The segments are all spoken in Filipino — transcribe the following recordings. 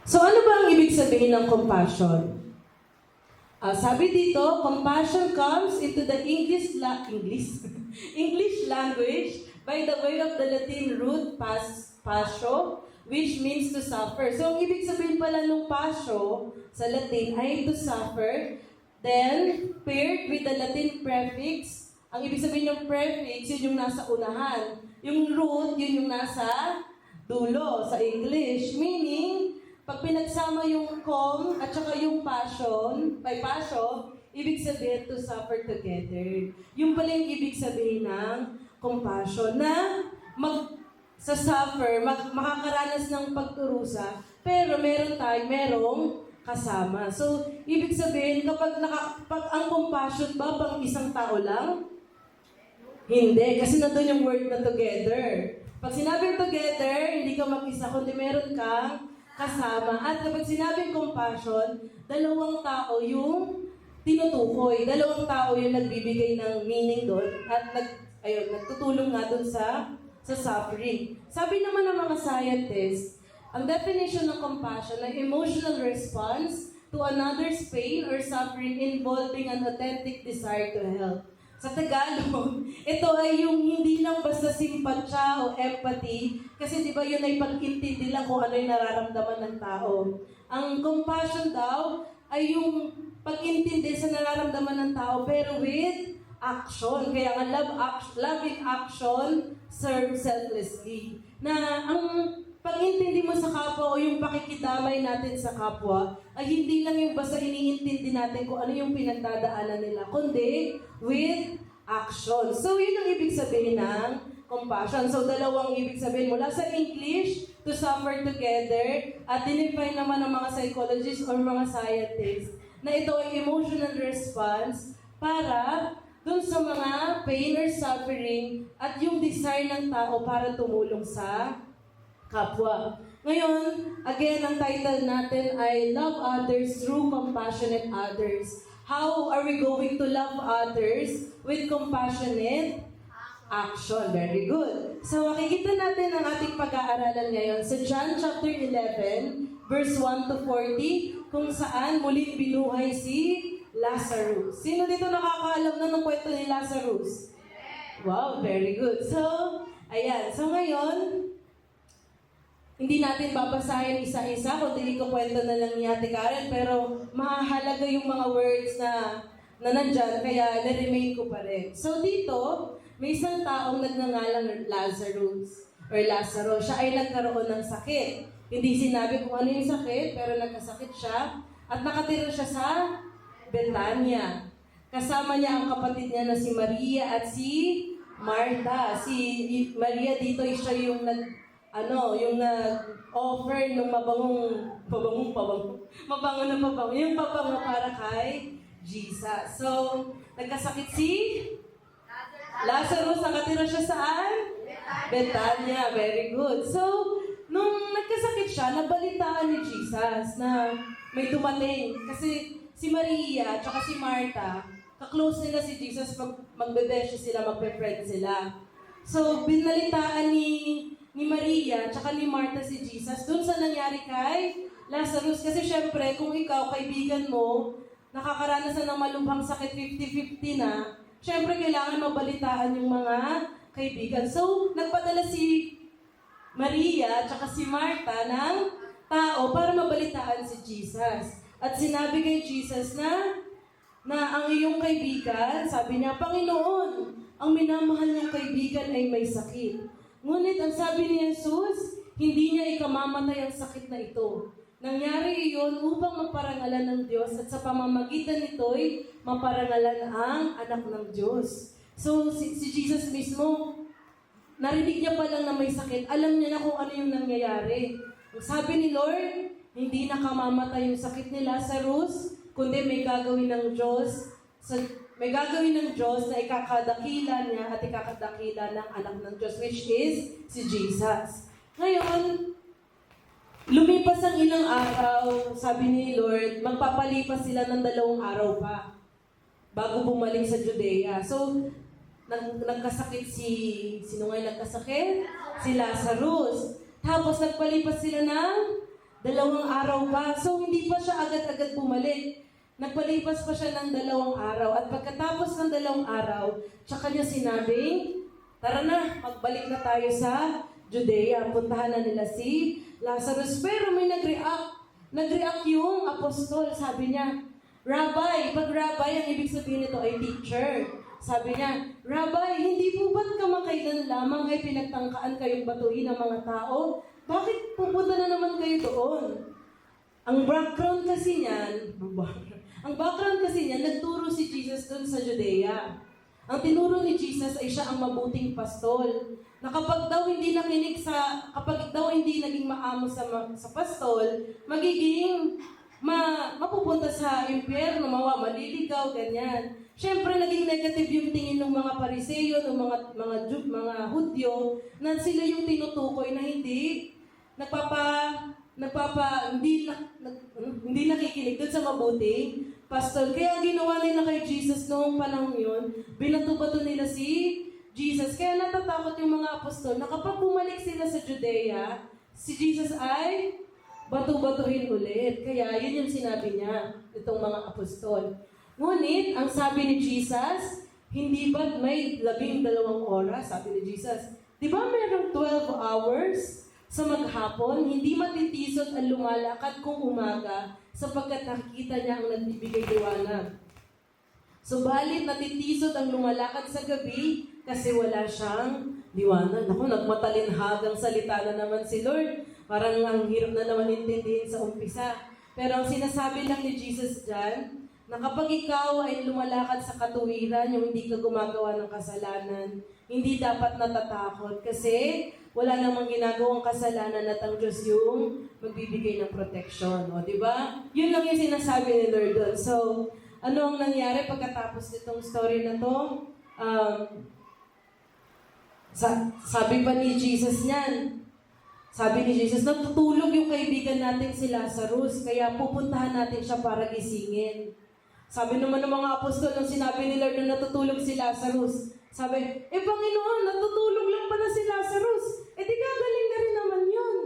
So ano ba ang ibig sabihin ng compassion? Sabi dito, compassion comes into the English language by the way of the Latin root pasio, which means to suffer. So ang ibig sabihin pala ng pasio sa Latin ay to suffer. Then, paired with the Latin prefix, ang ibig sabihin ng prefix, yun yung nasa unahan. Yung root, yun yung nasa dulo sa English. Meaning, pag pinagsama yung com at saka yung passion, by passion, ibig sabihin to suffer together. Yung pala yung ibig sabihin ng compassion na makakaranas ng pagturusa, pero merong kasama. So, ibig sabihin, kapag ang compassion ba pang isang tao lang? Hindi, kasi nandun yung word na together. Pag sinabing together, hindi ka mag-isa, kundi meron kang kasama. At kapag sinabing compassion, dalawang tao yung tinutukoy. Dalawang tao yung nagbibigay ng meaning doon at nagtutulong nga doon sa suffering. Sabi naman ng mga scientists, ang definition ng compassion ay emotional response to another's pain or suffering involving an authentic desire to help. Sa Tagalog, ito ay yung hindi lang basta simpatya o empathy, kasi di ba yun ay pag-intindi lang kung ano yung nararamdaman ng tao. Ang compassion daw ay yung pag-intindi sa nararamdaman ng tao, pero with action. Kaya nga love in action, serve selflessly. Na ang pag-intindi mo sa kapwa o yung pakikidamay natin sa kapwa ay hindi lang yung basta iniintindi natin kung ano yung pinagdadaanan nila, kundi with action. So, yun ang ibig sabihin ng compassion. So, dalawang ibig sabihin mula sa English, to suffer together, at dinefine naman ng mga psychologists or mga scientists na ito ay emotional response para dun sa mga pain or suffering at yung desire ng tao para tumulong sa kapwa. Ngayon, again, ang title natin ay Love Others Through Compassionate Others. How are we going to love others with compassionate action? Very good. So, makikita natin ang ating pag-aaralan ngayon sa John chapter 11, verse 1 to 40, kung saan muling binuhay si Lazarus. Sino dito nakakaalam na ng kwento ni Lazarus? Wow, very good. So, ayan. So, ngayon, hindi natin babasahin isa-isa, kundi ikukwento na lang ni Ate Karen, pero mahalaga yung mga words na nandyan, kaya na-remain ko pa rin. So dito, may isang taong nagngangalang Lazarus. Siya ay nagkaroon ng sakit. Hindi sinabi kung ano yung sakit, pero nagkasakit siya. At nakatira siya sa Betania. Kasama niya ang kapatid niya na si Maria at si Martha. Si Maria dito, siya yung yung nag-offer ng mabango yung pabango para kay Jesus. So, nagkasakit si Lazarus, nakatira siya saan? Betania. Very good. So, nung nagkasakit siya, nabalitaan ni Jesus na may dumating. Kasi si Maria at si Martha, kaklose nila si Jesus, magbebesyo sila, magpe-friend sila. So, binalitaan ni Maria at ni Martha si Jesus dun sa nangyari kay Lazarus. Kasi syempre, kung ikaw, kaibigan mo, nakakaranas na ng malubhang sakit 50-50 na, syempre kailangan mabalitaan yung mga kaibigan. So, nagpadala si Maria at si Martha ng tao para mabalitaan si Jesus. At sinabi kay Jesus na ang iyong kaibigan, sabi niya, Panginoon, ang minamahal niyang kaibigan ay may sakit. Ngunit ang sabi ni Jesus, hindi niya ikamamatay ang sakit na ito. Nangyari iyon upang maparangalan ng Diyos at sa pamamagitan nito'y maparangalan ang anak ng Diyos. So, si Jesus mismo, narinig niya pa lang na may sakit. Alam niya na kung ano yung nangyayari. Sabi ni Lord, hindi nakamamatay yung sakit ni Lazarus, kundi may gagawin ng Diyos na ikakadakila niya at ikakadakila ng anak ng Diyos, which is si Jesus. Ngayon, lumipas ang ilang araw, sabi ni Lord, magpapalipas sila ng 2 araw pa bago bumalik sa Judea. So, nagkasakit sino nga nagkasakit? Si Lazarus. Tapos nagpalipas sila ng 2 araw pa. So, hindi pa siya agad-agad bumalik. Nagpalipas pa siya ng 2 araw. At pagkatapos ng 2 araw, tsaka niya sinabing, tara na, magbalik na tayo sa Judea. Puntahan na nila si Lazarus. Pero may nag-react. Nag-react yung apostol. Sabi niya, Rabbi, pag Rabbi, ang ibig sabihin nito ay teacher. Sabi niya, Rabbi, hindi po ba't kamakailan lamang ay pinagtangkaan kayong batuhin ng mga tao? Bakit pupunta na naman kayo doon? Ang background kasi niyan, nagturo si Jesus doon sa Judea. Ang tinuro ni Jesus ay siya ang mabuting pastol. Na kapag daw hindi naging maamo sa pastol, magiging mapupunta sa impyerno, maliligaw, ganyan. Siyempre, naging negative yung tingin ng mga Pariseo, ng mga Hudyo, na sila yung tinutukoy na hindi hindi nakikinig doon sa mabuting pastol. Kaya ang ginawa nila kay Jesus noong panahon yun, binato-bato nila si Jesus. Kaya natatakot yung mga apostol na kapag bumalik sila sa Judea, si Jesus ay batu-batuhin ulit. Kaya yun yung sinabi niya, itong mga apostol. Ngunit, ang sabi ni Jesus, hindi ba't may 12 oras? Sabi ni Jesus, di ba mayroong 12 hours sa maghapon? Hindi matitisod ang lumalakad kung umaga sapagkat nakikita niya ang nagbibigay liwanag. Subalit natitisod ang lumalakad sa gabi kasi wala siyang liwanag. Naku, nagmatalinhagang salita na naman si Lord. Parang ang hirap na naman intindihin sa umpisa. Pero ang sinasabi lang ni Jesus dyan, na kapag ikaw ay lumalakad sa katuwiran, yung hindi ka gumagawa ng kasalanan, hindi dapat natatakot kasi wala namang ginagawang kasalanan at ang Diyos yung magbibigay ng protection. O, di ba? Yun lang yung sinasabi ni Lord doon. So, ano ang nangyari pagkatapos nitong story na to? Sabi pa ni Jesus niyan, sabi ni Jesus, natutulog yung kaibigan natin si Lazarus, kaya pupuntahan natin siya para gisingin. Sabi naman ng mga apostol, nung sinabi ni Lord na natutulog si Lazarus, sabi, Panginoon, natutulog lang pala si Lazarus. Di gagaling na rin naman yun.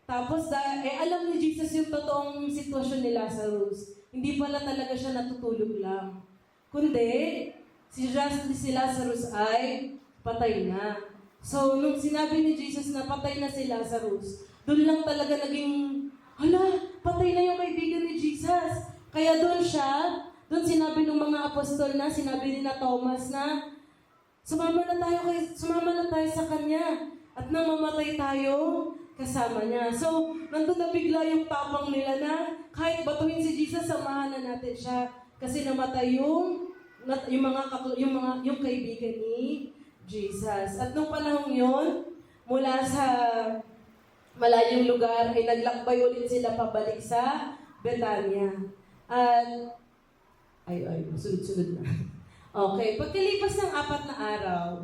Tapos, alam ni Jesus yung totoong sitwasyon ni Lazarus. Hindi pala talaga siya natutulog lang. Kundi, si Lazarus ay patay na. So, nung sinabi ni Jesus na patay na si Lazarus, doon lang talaga naging, patay na yung kaibigan ni Jesus. Kaya doon sinabi ng mga apostol na, sinabi ni na Thomas na, sumama na tayo sa kanya at namamatay tayo kasama niya. So, nandun na bigla yung tapang nila na kahit batuhin si Jesus, samahan na natin siya kasi namatay yung kaibigan ni Jesus. At nung panahon yon, mula sa malayong lugar ay naglakbay ulit sila pabalik sa Betania. At sunod-sunod na. Okay, pagkalipas ng 4 na araw,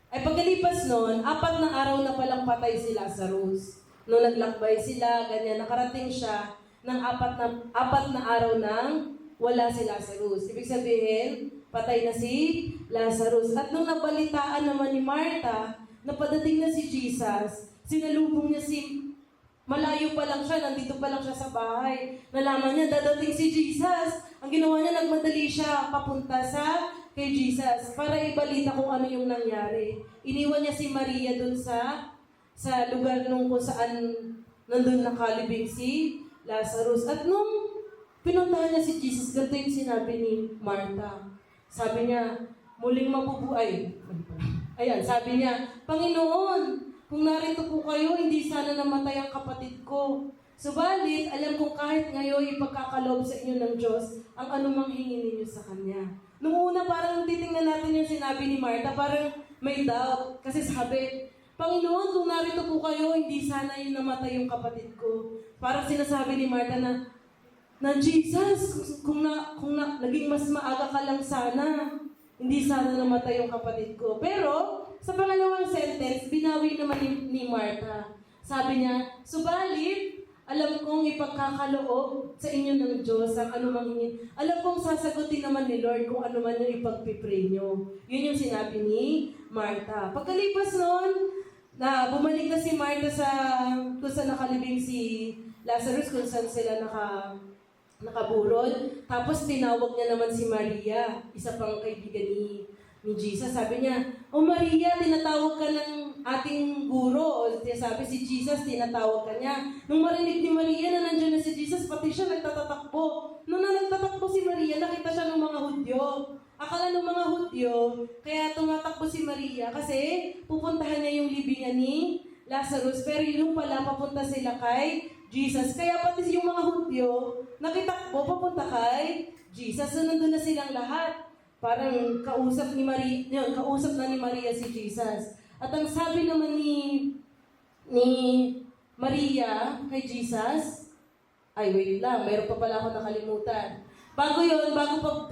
pagkalipas nun, 4 na araw na palang patay si Lazarus. Nung naglakbay sila, ganyan, nakarating siya ng 4 na araw nang wala si Lazarus. Ibig sabihin, patay na si Lazarus. At nung nabalitaan naman ni Martha, na padating na si Jesus, sinalubong niya malayo pa lang siya, nandito pa lang siya sa bahay. Nalaman niya, dadating si Jesus. Ang ginawa niya, nagmadali siya papunta kay Jesus para ibalita kung ano yung nangyari. Iniwan niya si Maria dun sa lugar kung saan nandun nakalibing si Lazarus. At nung pinuntahan niya si Jesus, ganito yung sinabi ni Martha. Sabi niya, muling mabubuhay. Ayan, sabi niya, Panginoon, kung narito po kayo, hindi sana namatay ang kapatid ko. Subalit, alam kong kahit ngayon ipagkakaloob sa inyo ng Diyos ang anumang hingin ninyo sa Kanya. Nung una, parang titingnan natin yung sinabi ni Martha, parang may doubt. Kasi sabi, Panginoon, kung narito po kayo, hindi sana yung namatay yung kapatid ko. Parang sinasabi ni Martha na Jesus, kung naging mas maaga ka lang sana, hindi sana namatay yung kapatid ko. Pero, sa pangalawang sentence, binawi naman ni Martha. Sabi niya, subalit, alam kong ipagkakaloob sa inyo ng Diyos ang anumang hingin. Alam kong sasagutin naman ni Lord kung ano man yung ipagpipray nyo. Yun yung sinabi ni Martha. Pagkalipas noon, bumalik na si Martha kung saan nakalibing si Lazarus kung saan sila nakaburol. Tapos tinawag niya naman si Maria, isa pang kaibigan ni Jesus. Sabi niya, "O Maria, tinatawag ka ng ating guro." O sabi si Jesus, tinatawag ka niya. Nung marinig ni Maria na nandiyan na si Jesus, pati siya nagtatatakbo. Nung nagtatakbo si Maria, nakita siya ng mga Hudyo. Akala ng mga Hudyo, kaya tumatakbo si Maria kasi pupuntahan niya yung libingan ni Lazarus. Pero yun pala, papunta sila kay Jesus. Kaya pati yung mga Hudyo, nakitakbo papunta kay Jesus. So nandun na silang lahat. Parang kausap na ni Maria si Jesus. At ang sabi naman ni Maria kay Jesus, ay wait lang, mayroon pa pala ako nakalimutan. Bago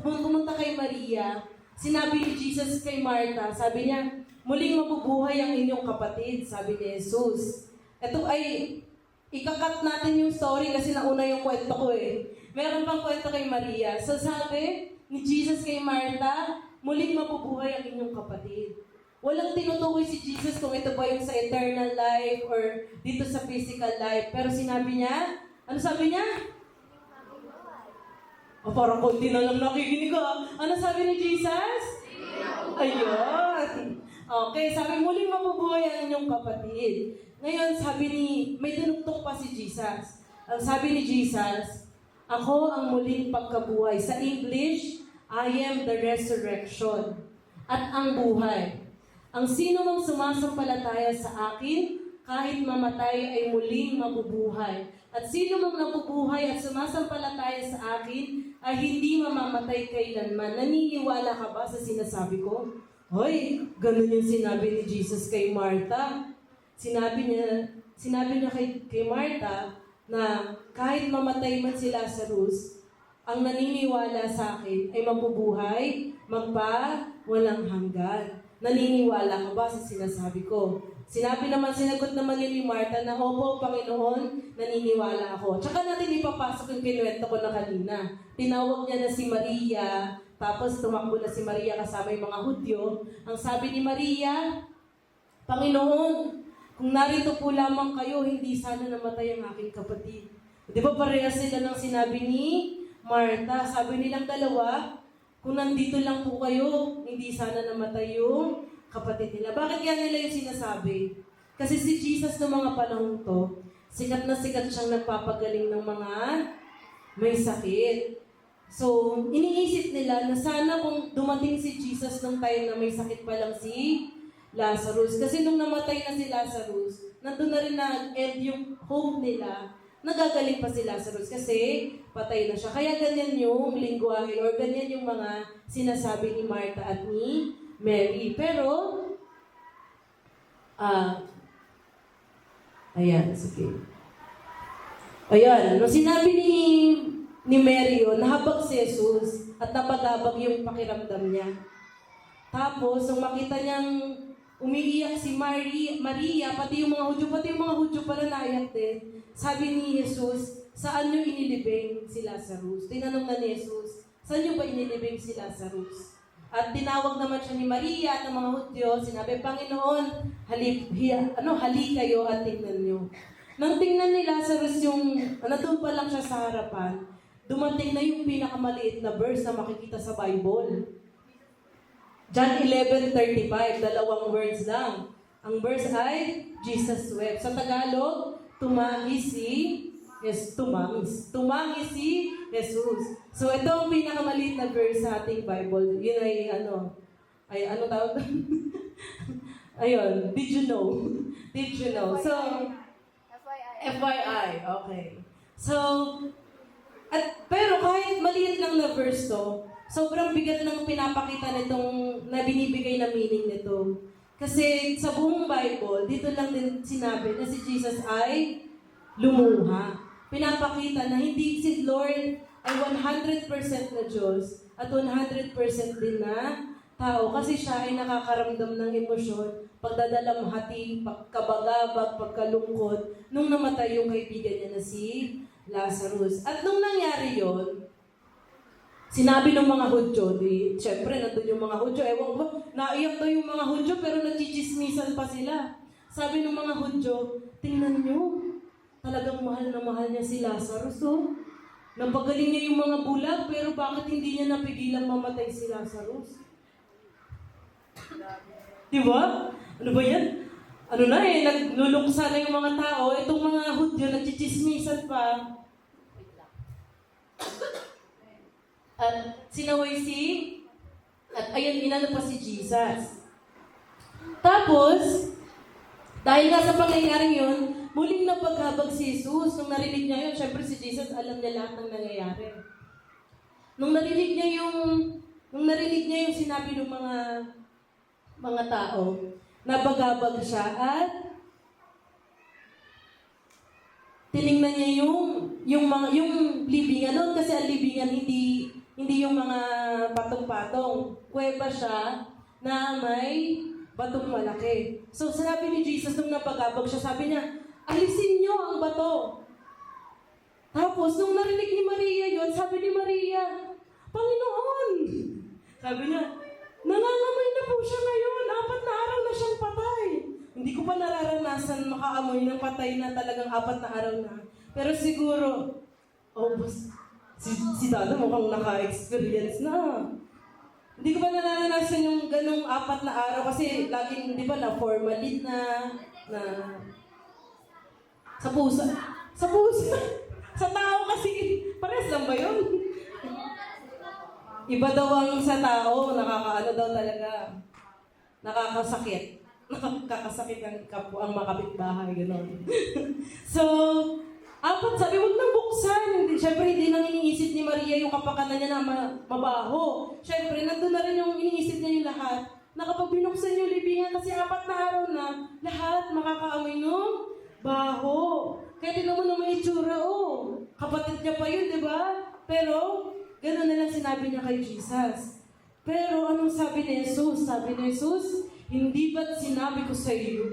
pumunta kay Maria, sinabi ni Jesus kay Martha, sabi niya, "Muling mabubuhay ang inyong kapatid," sabi ni Jesus. Ito ay, ikakat natin yung story kasi nauna yung kwento ko eh. Meron pang kwento kay Maria. So sabi ni Jesus kay Martha, "Muling mabubuhay ang inyong kapatid." Walang tinutukoy si Jesus kung ito ba yung sa eternal life or dito sa physical life. Pero sinabi niya, ano sabi niya? Parang konti na lang nakikinig ko. Ano sabi ni Jesus? Ayun. Okay, sabi, "Muling mabubuhay ang inyong kapatid." Ngayon, may dinugtong pa si Jesus. Ang sabi ni Jesus, "Ako ang muling pagkabuhay." Sa English, "I am the resurrection at ang buhay. Ang sino mang sumasampalataya sa akin, kahit mamatay ay muling mabubuhay. At sino mang nabubuhay at sumasampalataya sa akin, ay hindi mamamatay kailanman." Naniniwala ka ba sa sinasabi ko? Hoy, ganun yung sinabi ni Jesus kay Martha. Sinabi niya kay Martha na kahit mamatay man si Lazarus, ang naniniwala sa akin ay mabubuhay, walang hanggan. Naniniwala ka ba sa sinasabi ko? Sinagot naman ni Martha na, "Opo, Panginoon, naniniwala ako." Tsaka natin ipapasok yung kinuwento ko na kanina. Tinawag niya na si Maria, tapos tumakbo na si Maria kasama yung mga Hudyo. Ang sabi ni Maria, "Panginoon, kung narito po lamang kayo, hindi sana namatay ang aking kapatid." Di ba parehas sila ng sinabi ni Martha? Sabi nilang dalawa, kung nandito lang po kayo, hindi sana namatay yung kapatid nila. Bakit yan nila yung sinasabi? Kasi si Jesus ng mga panahon to, sikat na sikat siyang nagpapagaling ng mga may sakit. So, iniisip nila na sana kung dumating si Jesus nung time na may sakit pa lang si Lazarus. Kasi nung namatay na si Lazarus, nandun na rin na-end yung hope nila, nagagaling pa si Lazarus kasi patay na siya. Kaya ganyan yung lingwahe or ganyan yung mga sinasabi ni Martha at ni Mary. Pero, ayan, sige. Ayan, nung sinabi ni Mary yun, nahabag si Jesus at napagabag yung pakiramdam niya. Tapos, nung makita niyang umiiyak si Maria, pati yung mga Hudyo pala naiyak din. Sabi ni Jesus, "Saan niyo inilibing si Lazarus?" Tinanong na ni Jesus, "Saan niyo ba inilibing si Lazarus?" At tinawag naman siya ni Maria at ng mga Hudyo, sinabi, "Panginoon, hali kayo at tingnan niyo." Nang tingnan ni Lazarus doon pa lang siya sa harapan, dumating na yung pinakamaliit na verse na makikita sa Bible. John 11:35, 2 words lang. Ang verse ay, Jesus wept. Sa Tagalog, tumangi si Jesus. So ito ang pinakamaliit na verse sa ating Bible. Yun ay ano tawag? Ayun, did you know? So, FYI, okay. So, pero kahit maliit lang na verse to, sobrang bigat ng pinapakita na binibigay na meaning nito. Kasi sa buong Bible, dito lang din sinabi na si Jesus ay lumuha. Pinapakita na hindi si Lord ay 100% na Diyos at 100% din na tao. Kasi siya ay nakakaramdam ng emosyon, pagdadalamhati, pagkabagabag, pagkalungkot, nung namatay yung kaibigan niya na si Lazarus. At nung nangyari yon, sinabi ng mga Hudyo, siyempre nandun yung mga Hudyo, ewan ko ba, naiyak daw yung mga Hudyo pero nagchichismisan pa sila. Sabi ng mga Hudyo, tingnan nyo, talagang mahal na mahal niya si Lazarus, oh. Napagaling niya yung mga bulag, pero bakit hindi niya napigilang mamatay si Lazarus? Diba? Ano ba yan? Ano na eh, nagluluksa na yung mga tao. Itong mga Hudyo, nagchichismisan pa. At sinaway at ayun, inano pa si Jesus. Tapos, dahil nga sa pangyayaring yun, muling napaghabag si Jesus. Nung narinig niya yun, syempre si Jesus alam niya lahat ng nangyayari. Nung narinig niya yung sinabi ng mga tao, nabagabag siya at tiningnan niya yung libingan noon, kasi ang libingan hindi yung mga patong-patong. Kuweba siya na may batong malaki. So sinabi ni Jesus nung napagabag siya, sabi niya, alisin niyo ang bato. Tapos nung narinig ni Maria yon, sabi ni Maria, Panginoon! Sabi niya, nangangamoy na po siya ngayon. 4 na araw na siyang patay. Hindi ko pa nararanasan makaamoy ng patay na talagang 4 na araw na. Pero siguro, si Dada mukhang naka-experience na. Hindi ko pa nararanasan yung ganong 4 na araw kasi laging, di ba, na formalin na sa pusa. Sa pusa. Sa tao kasi, pares lang ba yun? Iba daw ang sa tao, nakakaano daw talaga. Nakakasakit. Nakakasakit ang ang makapitbahay, gano'n. So, 4, sabi, huwag nang buksan. Siyempre, hindi nang iniisip ni Maria yung kapakanan niya na mabaho. Siyempre, nandun na rin yung iniisip niya yung lahat. Na kapag binuksan yung libingan, kasi 4 na araw na, lahat makakaamoy ng baho. Kaya tinan mo naman itsura, oh. Kapatid niya pa yun, di ba? Pero, gano'n na lang sinabi niya kay Jesus. Pero anong sabi ni Jesus? Sabi ni Jesus, hindi ba't sinabi ko sa iyo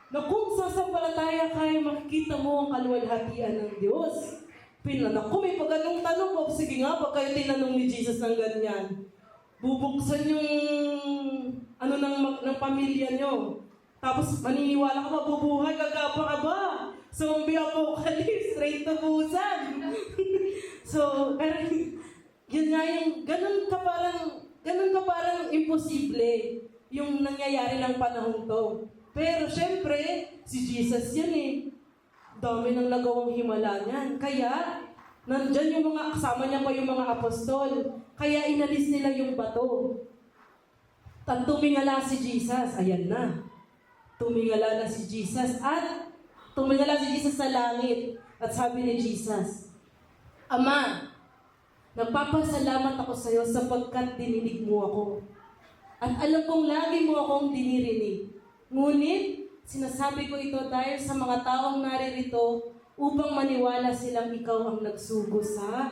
na kung sasampalataya kayo, makikita mo ang kaluwalhatian ng Diyos? Pinanak ko, may pag-anong tanong ko. Sige nga, pag kayo tinanong ni Jesus ng ganyan, bubuksan yung ng pamilya nyo. Tapos maniniwala ka, mabubuhay, gagapang ka ba? Zombie apocalypse, straight to busan. So, pero yun nga yung, ganun ka parang imposible yung nangyayari ng panahon to. Pero syempre, si Jesus yan eh. Dami ng nagawang himala niyan. Kaya, nandyan yung mga, kasama niya pa yung mga apostol. Kaya inalis nila yung bato. At tumingala si Jesus. Ayan na. Tumingala na si Jesus. At tumingala si Jesus sa langit. At sabi ni Jesus, Ama, nagpapasalamat ako sa iyo sapagkat dininig mo ako. At alam kong lagi mo akong dinirinig. Ngunit, sinasabi ko ito dahil sa mga taong naririto upang maniwala silang ikaw ang nagsugo sa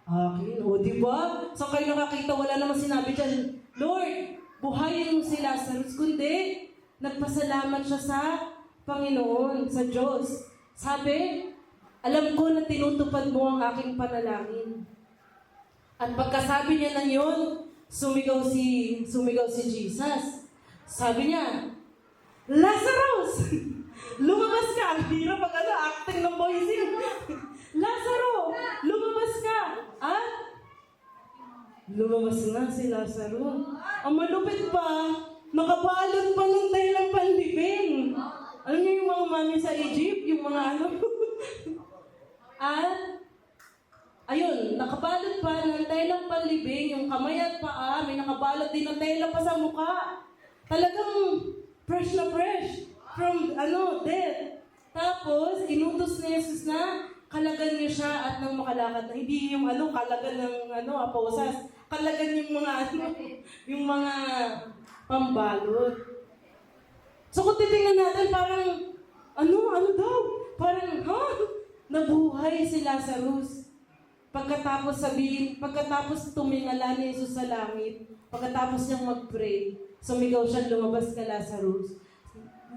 akin. O, diba? Saan kayo nakakita? Wala namang sinabi dyan, Lord, buhayin mo si Lazarus. Kundi, nagpasalamat siya sa Panginoon, sa Diyos. Sabi, alam ko na tinutupad mo ang aking panalangin. At pagkasabi niya na yun, sumigaw si Jesus. Sabi niya, Lazarus! Lumabas ka! Ang hirap pag acting ng voicing. Lazaro! Lumabas ka! At lumabas na si Lazaro. Ang malupit pa, nakabalot pa ng dahilang panlibing. Alam niyo yung mga mami sa Egypt? Yung mga At ayun, nakabalot pa ng telang panlibing, yung kamay at paa, may nakabalot din ng tela pa sa mukha. Talagang fresh na fresh from death. Tapos, inutos ni Jesus na kalagan niya siya at nang makalakad na. Hindi yung kalagan ng aposas. Kalagan yung mga yung mga pambalot. So kung titingnan natin, parang ano daw? Parang, nabuhay si Lazarus. Pagkatapos tumingala ni Jesus sa langit, pagkatapos niyang mag-pray, sumigaw siya, lumabas ka Lazarus.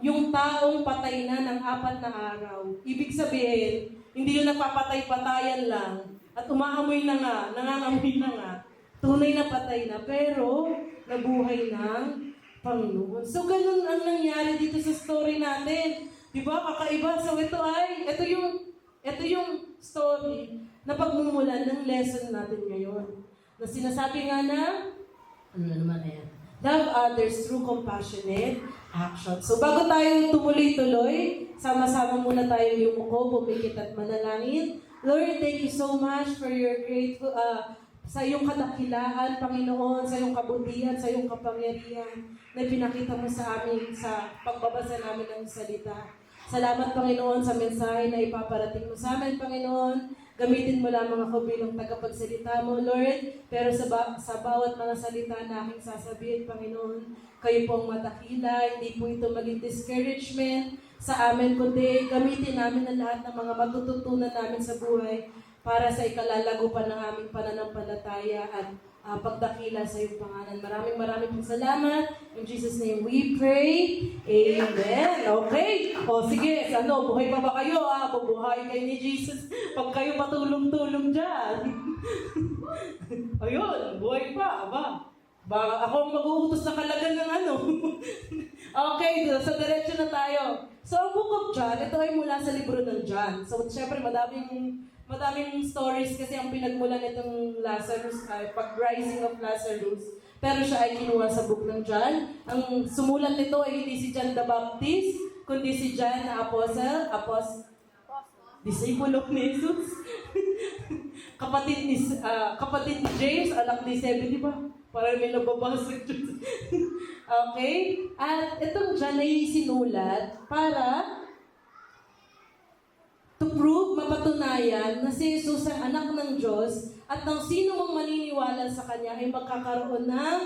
Yung taong patay na ng 4 na araw, ibig sabihin, hindi yung nagpapatay-patayan lang, at umaamoy na nga, nangangamoy na nga, tunay na patay na, pero nabuhay ng Panginoon. So, ganun ang nangyari dito sa story natin. Di ba? Kakaiba. So ito yung story na pagmumulan ng lesson natin ngayon. Na sinasabi nga na, ano na naman yan? Love others through compassionate action. So bago tayo tumuloy-tuloy, sama-sama muna tayo yumuko, pumikit at manalangin. Lord, thank you so much for your grateful, sa iyong kadakilaan, Panginoon, sa iyong kabutihan, sa iyong kapangyarihan na pinakita mo sa amin sa pagbabasa namin ng salita. Salamat, Panginoon, sa mensahe na ipaparating mo sa amin, Panginoon. Gamitin mo lamang ako bilang tagapagsalita mo, Lord. Pero sa bawat mga salita na aking sasabihin, Panginoon, kayo po ang matakila, hindi po ito maging discouragement sa amin, kundi gamitin namin ang lahat ng mga matututunan namin sa buhay para sa ikalalago pa ng aming pananampalataya at pagdakila sa iyong pangalan. Maraming pong salamat. In Jesus' name we pray. Amen. Okay. O sige, buhay pa ba kayo? Bubuhay kayo ni Jesus. Pag kayo patulong-tulong dyan. Ayun, buhay pa. Ako ang mag-uutos na kalagan ng Okay, so diretso na tayo. So ang Book of John, ito ay mula sa libro ng John. So syempre madaming stories kasi ang pinagmulan nitong Lazarus ay pag-rising of Lazarus. Pero siya ay kinuha sa book ng John. Ang sumulat nito ay hindi si John the Baptist, kundi si John na disciple of Jesus. kapatid ni James, anak ni Zebedee ba? Parang may nababasag dyan. Okay? At itong John ay sinulat para to prove, mapatunayan na si Jesus ay anak ng Diyos at nang sino mang maniniwala sa Kanya ay magkakaroon ng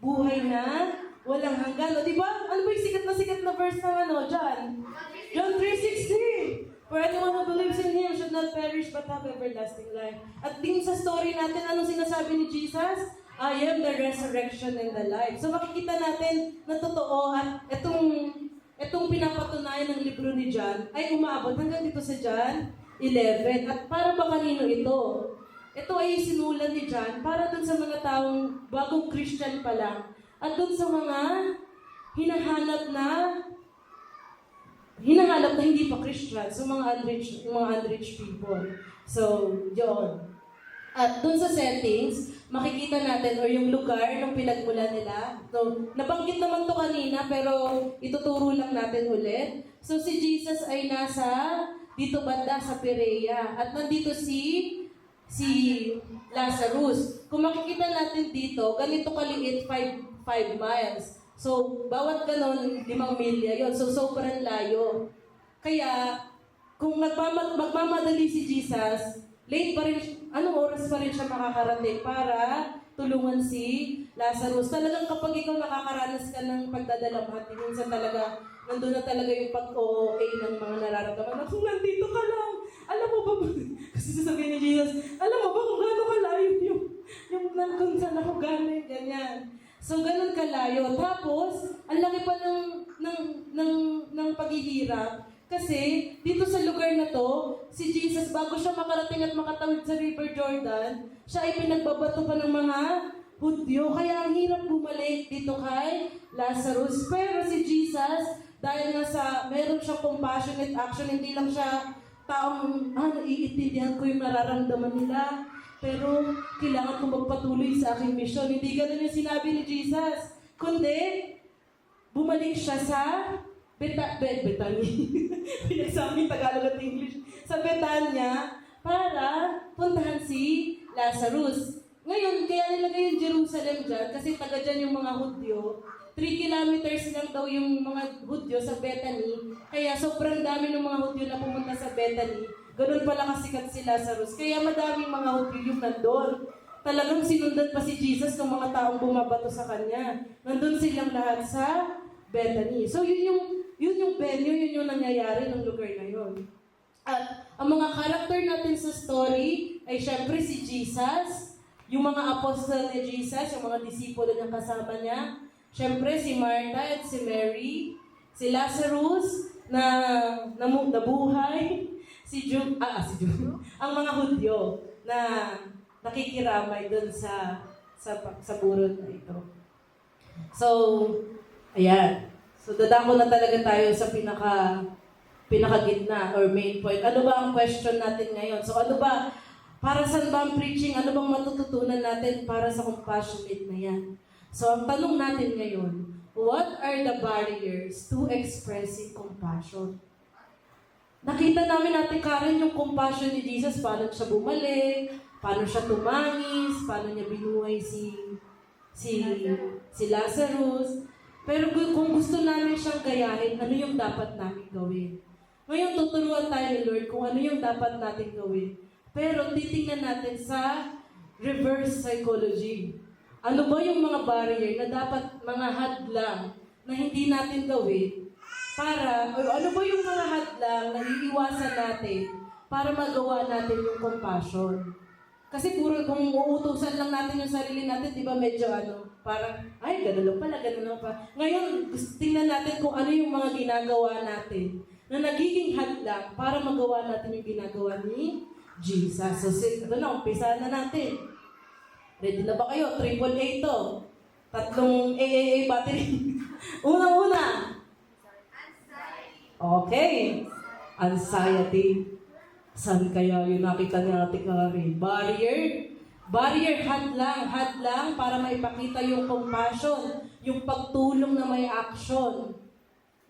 buhay na walang hanggan. O, diba? Ano ba yung sikat na verse ng John? John 3:16. For anyone who believes in Him should not perish but have everlasting life. At din sa story natin, anong sinasabi ni Jesus? I am the resurrection and the life. So makikita natin na totoo at itong pinapatunayan ng libro ni John ay umaabot hanggang dito sa John 11. At para ba kanino ito? Ito ay sinulat ni John para dun sa mga taong bagong Christian pa lang at dun sa mga hinahanap na hindi pa Christian, so mga unreached people. So, yun. At dun sa settings, makikita natin, or yung lugar ng pinagmulan nila. So, nabanggit naman to kanina, pero ituturo lang natin ulit. So, si Jesus ay nasa dito banda sa Perea. At nandito si Lazarus. Kung makikita natin dito, ganito kaliit, 5 miles. So, bawat ganon, 5 milya yun. So, sobrang layo. Kaya, kung magmamadali si Jesus, late pa rin, anong oras pa rin siya makakarating para tulungan si Lazarus. Talagang kapag ikaw nakakaranas ka ng pagdadalamhati, minsan talaga, nandun na talaga yung pag-OA ng mga nararamdaman. Kung nandito ka lang, alam mo ba, kasi sasabihin ni Jesus, alam mo ba kung gano'ng kalayo yung kung saan ako galing, ganyan. So, ganun kalayo. Tapos, ang laki pa ng paghihirap. Kasi, dito sa lugar na to, si Jesus, bago siya makarating at makatawid sa River Jordan, siya ay pinagbabato pa ng mga Hudyo. Kaya ang hirap bumalik dito kay Lazarus. Pero si Jesus, dahil nga meron siyang compassionate action, hindi lang siya taong, naiintindihan ko yung nararamdaman nila. Pero, kailangan kong magpatuloy sa aking misyon. Hindi ganun yung sinabi ni Jesus. Kundi, bumalik siya sa Bethany. Pinagsabi Tagalog at English. Sa Bethania, para puntahan si Lazarus. Ngayon, kaya nilagay yung Jerusalem dyan, kasi taga dyan yung mga Hudyo. 3 kilometers lang daw yung mga Hudyo sa Bethany. Kaya sobrang dami ng mga Hudyo na pumunta sa Bethany. Ganun pala kasikat si Lazarus. Kaya madaming mga Hudyo yung nandun. Talagang sinundan pa si Jesus ng mga taong bumabato sa kanya. Nandun silang lahat sa Bethany. So yun yung venue, yun yung nangyayari ng lugar na yun. At ang mga karakter natin sa story ay syempre si Jesus, yung mga apostle ni Jesus, yung mga disipulo ng kasama niya, syempre si Martha at si Mary, si Lazarus na nabuhay, ang mga Hudyo na nakikiramay doon sa burol na ito. So, ayan. So, dadako na talaga tayo sa pinakagitna or main point. Ano ba ang question natin ngayon? So ano ba, para saan ba ang preaching? Ano bang matututunan natin para sa compassionate na yan? So ang tanong natin ngayon, what are the barriers to expressing compassion? Nakita namin natin Karen yung compassion ni Jesus, paano siya bumalik, paano siya tumangis, paano niya binuhay si Lazarus. Pero kung gusto namin siyang gayahin, ano yung dapat namin gawin? Ngayon, tuturuan tayo ni Lord kung ano yung dapat natin gawin. Pero titingnan natin sa reverse psychology. Ano ba yung mga barrier na dapat mga hadlang na hindi natin gawin para, o ano ba yung mga hadlang na iiwasan natin para magawa natin yung compassion? Kasi puro kung uutusan lang natin yung sarili natin, di ba medyo parang, ay, gano'n lang pala, gano'n lang pa. Ngayon, tingnan natin kung ano yung mga ginagawa natin na nagiging hadlang para magawa natin yung ginagawa ni Jesus. So, ito na, umpisahan na natin. Ready na ba kayo? Triple A to. 3 AAA battery. Unang-una. Okay. Anxiety. Saan kaya yung nakita ni Ate Kari? Barrier, hadlang para maipakita yung compassion, yung pagtulong na may action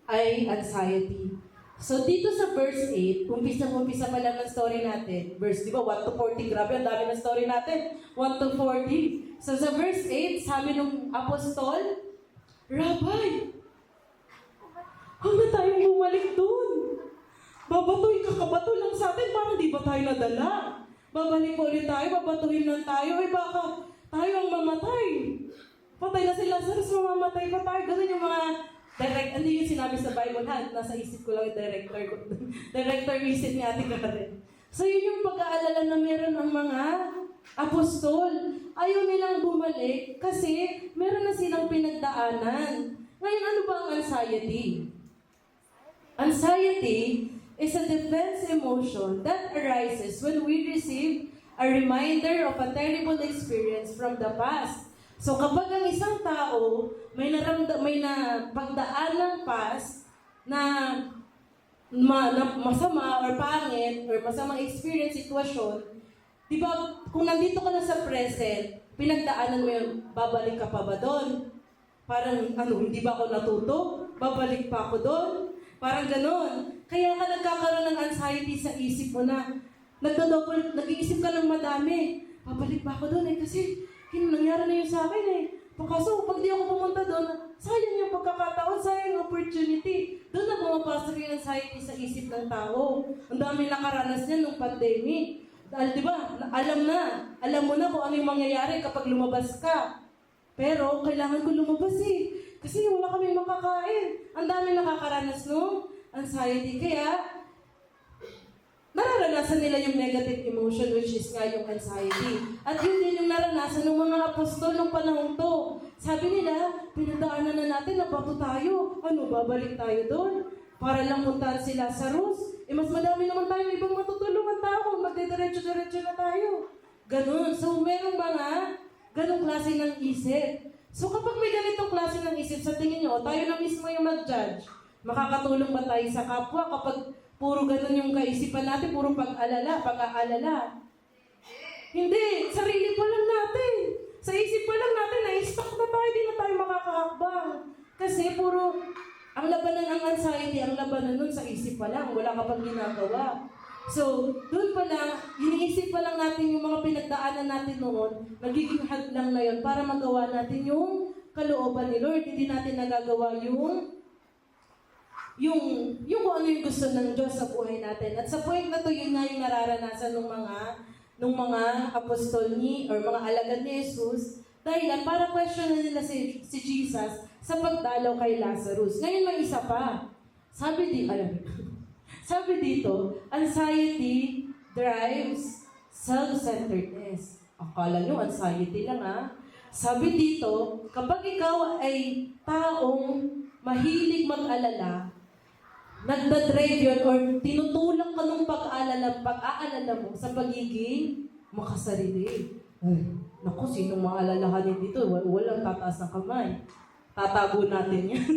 ay anxiety. So dito sa verse 8, umpisa pa lang ang story natin. Verse, di ba, 1 to 40, grabe, ang dami ng story natin. 1 to 40. So sa verse 8, sabi ng apostol, Rabbi, huwag na tayong bumalik doon. Babatuhin kakabato lang sa atin, parang di ba tayo nadala? Babalik ulit tayo, babatuhin lang tayo, baka tayo ang mamatay. Patay na si Lazarus, mamamatay pa tayo. Ganun yung mga ano yung sinabi sa Bible, nasa isip ko lang yung director isip ni Ate Karen. So yun yung pag-aalala na meron ng mga apostol. Ayaw nilang bumalik kasi meron na silang pinagdaanan. Ngayon, ano ba ang anxiety? Anxiety is a defense emotion that arises when we receive a reminder of a terrible experience from the past. So kapag ang isang tao may pagdaan ng past na masama or pangit or masamang experience, sitwasyon, di ba kung nandito ka na sa present, pinagdaanan mo yun, babalik ka pa ba doon? Parang hindi ba ako natuto? Babalik pa ako doon? Parang ganon. Kaya ka nagkakaroon ng anxiety sa isip mo na nag-iisip ka ng madami. Babalik ba ako doon kasi nangyari na yun sa akin Kaso pag di ako pumunta doon, sayang yung pagkakataon, sayang yung opportunity. Doon na pumapasok yung anxiety sa isip ng tao. Ang dami nakaranas niyan nung pandemic. Dahil di ba, alam mo na kung ano yung mangyayari kapag lumabas ka. Pero kailangan ko lumabas kasi wala kaming makakain. Ang dami nakakaranas no anxiety. Kaya, nararanasan nila yung negative emotion, which is nga yung anxiety. At yun din yung naranasan ng mga apostol ng panahon to. Sabi nila, pinagdaanan na natin, nabato tayo. Babalik tayo doon? Para lang puntahan si Lazarus? Mas madami naman tayong ibang matutulungan tao. Magdidiretso-diretso na tayo. Ganun. So, merong mga ganong klase ng isip. So, kapag may ganitong klase ng isip, sa tingin nyo, tayo na mismo yung mag-judge. Makakatulong ba tayo sa kapwa kapag puro ganun yung kaisipan natin, puro pag-aalala? Hindi, sarili pa lang natin. Sa isip pa lang natin, na-stuck na tayo, di na tayo makakahakbang. Kasi puro, ang labanan ng anxiety, ang labanan nun sa isip pa lang, wala ka pang ginagawa. So, doon pa lang, iniisip pa lang natin yung mga pinagdaanan natin noon, nagiging hadlang na yun para magawa natin yung kalooban ni Lord. Hindi natin nagagawa yung kung ano yung gusto ng Diyos sa buhay natin. At sa point na to, yun nga yung nararanasan ng mga apostol or mga alagad ni Jesus, dahil para question na nila si Jesus sa pagdalaw kay Lazarus. Ngayon may isa pa. Sabi dito, anxiety drives self-centeredness. Akala nyo, anxiety lang Sabi dito, kapag ikaw ay taong mahilig mag-alala, nagdadrive yun or tinutulak ka ng pag-aalala mo sa pagiging makasarili. Naku, sinong maalalahanin dito? Walang tataas ng kamay. Tatago natin yan.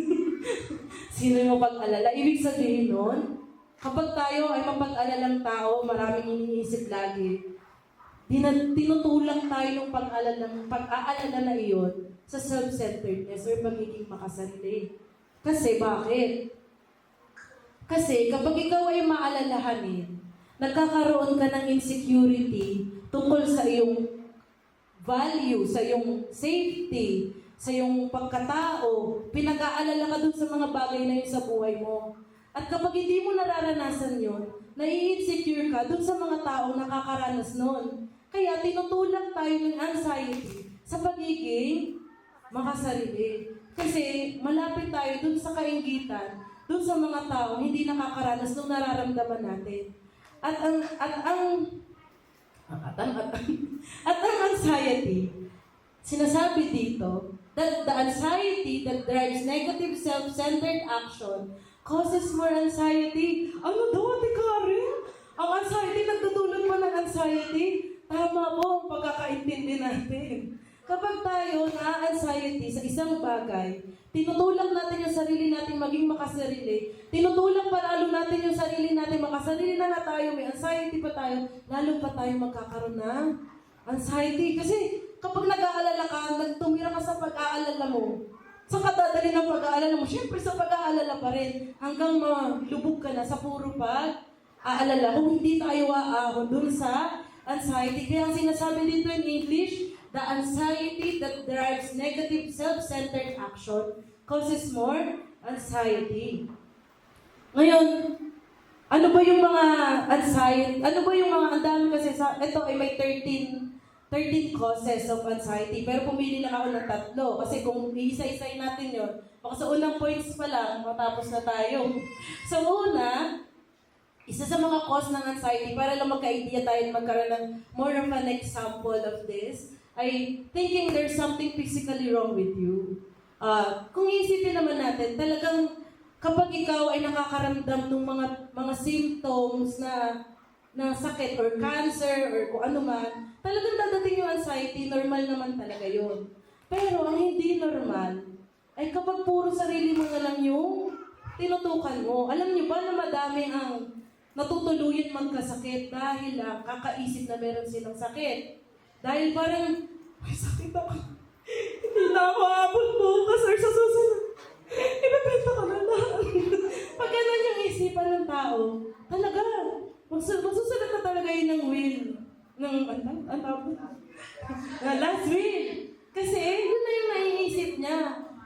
Sino yung pag-alala? Ibig sabihin nun, Kapag tayo ay mapag-alalang tao, maraming iniisip lagi, tinutulak tayo ng pag-aalala na iyon sa self-centeredness or pagiging makasarili. Kasi bakit? Kasi kapag ikaw ay maalalahanin, nagkakaroon ka ng insecurity tungkol sa iyong value, sa iyong safety, sa iyong pagkatao, pinag-aalala ka dun sa mga bagay na yun sa buhay mo. At kapag hindi mo nararanasan yun, nai-insecure ka dun sa mga taong nakakaranas nun. Kaya tinutulak tayo ng anxiety sa pagiging makasarili. Kasi malapit tayo dun sa kainggitan, dun sa mga taong hindi nakakaranas nung nararamdaman natin. At ang anxiety, sinasabi dito, that the anxiety that drives negative self-centered action causes more anxiety. Ano daw, Ate Karen? Ang anxiety, nagtutulog pa ng anxiety? Tama po ang pagkakaintindi natin. Kapag tayo na-anxiety sa isang bagay, tinutulak natin yung sarili natin maging makasarili. Tinutulak pa lalo natin yung sarili natin makasarili na nga tayo, may anxiety pa tayo, lalo pa tayo magkakaroon ng anxiety. Kasi kapag nag-aalala ka, nagtumira ka sa pag-aalala mo, sa kadadali ng pag-aalala mo, syempre sa pag-aalala pa rin, hanggang malubog ka na sa puro pag-aalala. Kung hindi tayo aahon dun sa anxiety. Kaya ang sinasabi dito in English, the anxiety that drives negative self-centered action causes more anxiety. Ngayon, ano ba yung mga anxiety? Ano ba yung mga, ang dami kasi ito ay may 13 causes of anxiety. Pero pumili lang ako ng 3. Kasi kung iisa-isay natin yun, baka sa unang points pa lang, matapos na tayo. So una, isa sa mga cause ng anxiety, para lang magka-idea tayo magkaroon ng more of an example of this, ay thinking there's something physically wrong with you. Kung iisipin naman natin, talagang kapag ikaw ay nakakaramdam ng mga symptoms na sakit or cancer or kung ano man, talagang dadating yung anxiety, normal naman talaga yun. Pero ang hindi normal ay kapag puro sarili mo na lang yung tinutukan mo. Alam niyo ba na madami ang natutuluyan magkasakit dahil lang kakaisip na meron silang sakit. Dahil parang, may sakit ako. Hindi na ako abot bukas or sa susunod. Ibebenta ko na lang. Pag ganun yung isipan ng tao, talaga, magsusunod na talaga yun ng will. Last will. Kasi yun na yung naiisip niya.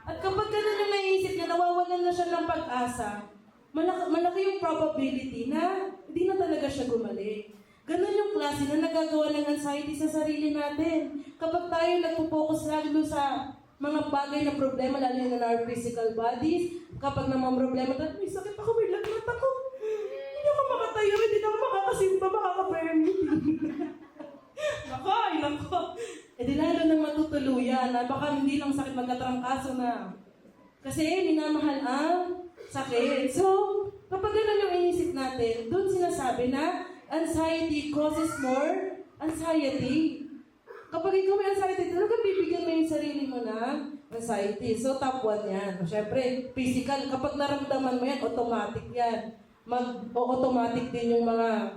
At kapag ganun yung naiisip niya, nawawalan na siya ng pag-asa. Malaki yung probability na hindi na talaga siya gumaling. Ganon yung klase na nagagawa ng anxiety sa sarili natin. Kapag tayo nagpo-focus lalo sa mga bagay na problema, lalo na our physical bodies, kapag naman problema tayo, may sakit ako, may lagnat ako. Hindi ako makatayo, hindi ako makakasimba, makaka-permitting. Nako. E di lalo nang matutuluyan na baka hindi lang sakit magkatrangkaso na. Kasi minamahal ang sakit. So, kapag gano'n yung inisip natin, doon sinasabi na anxiety causes more anxiety. Kapag ikaw may anxiety, talagang bibigyan mo yung sarili mo ng anxiety. So, top 1 yan. Siyempre, physical. Kapag naramdaman mo yan, automatic yan. Automatic din yung mga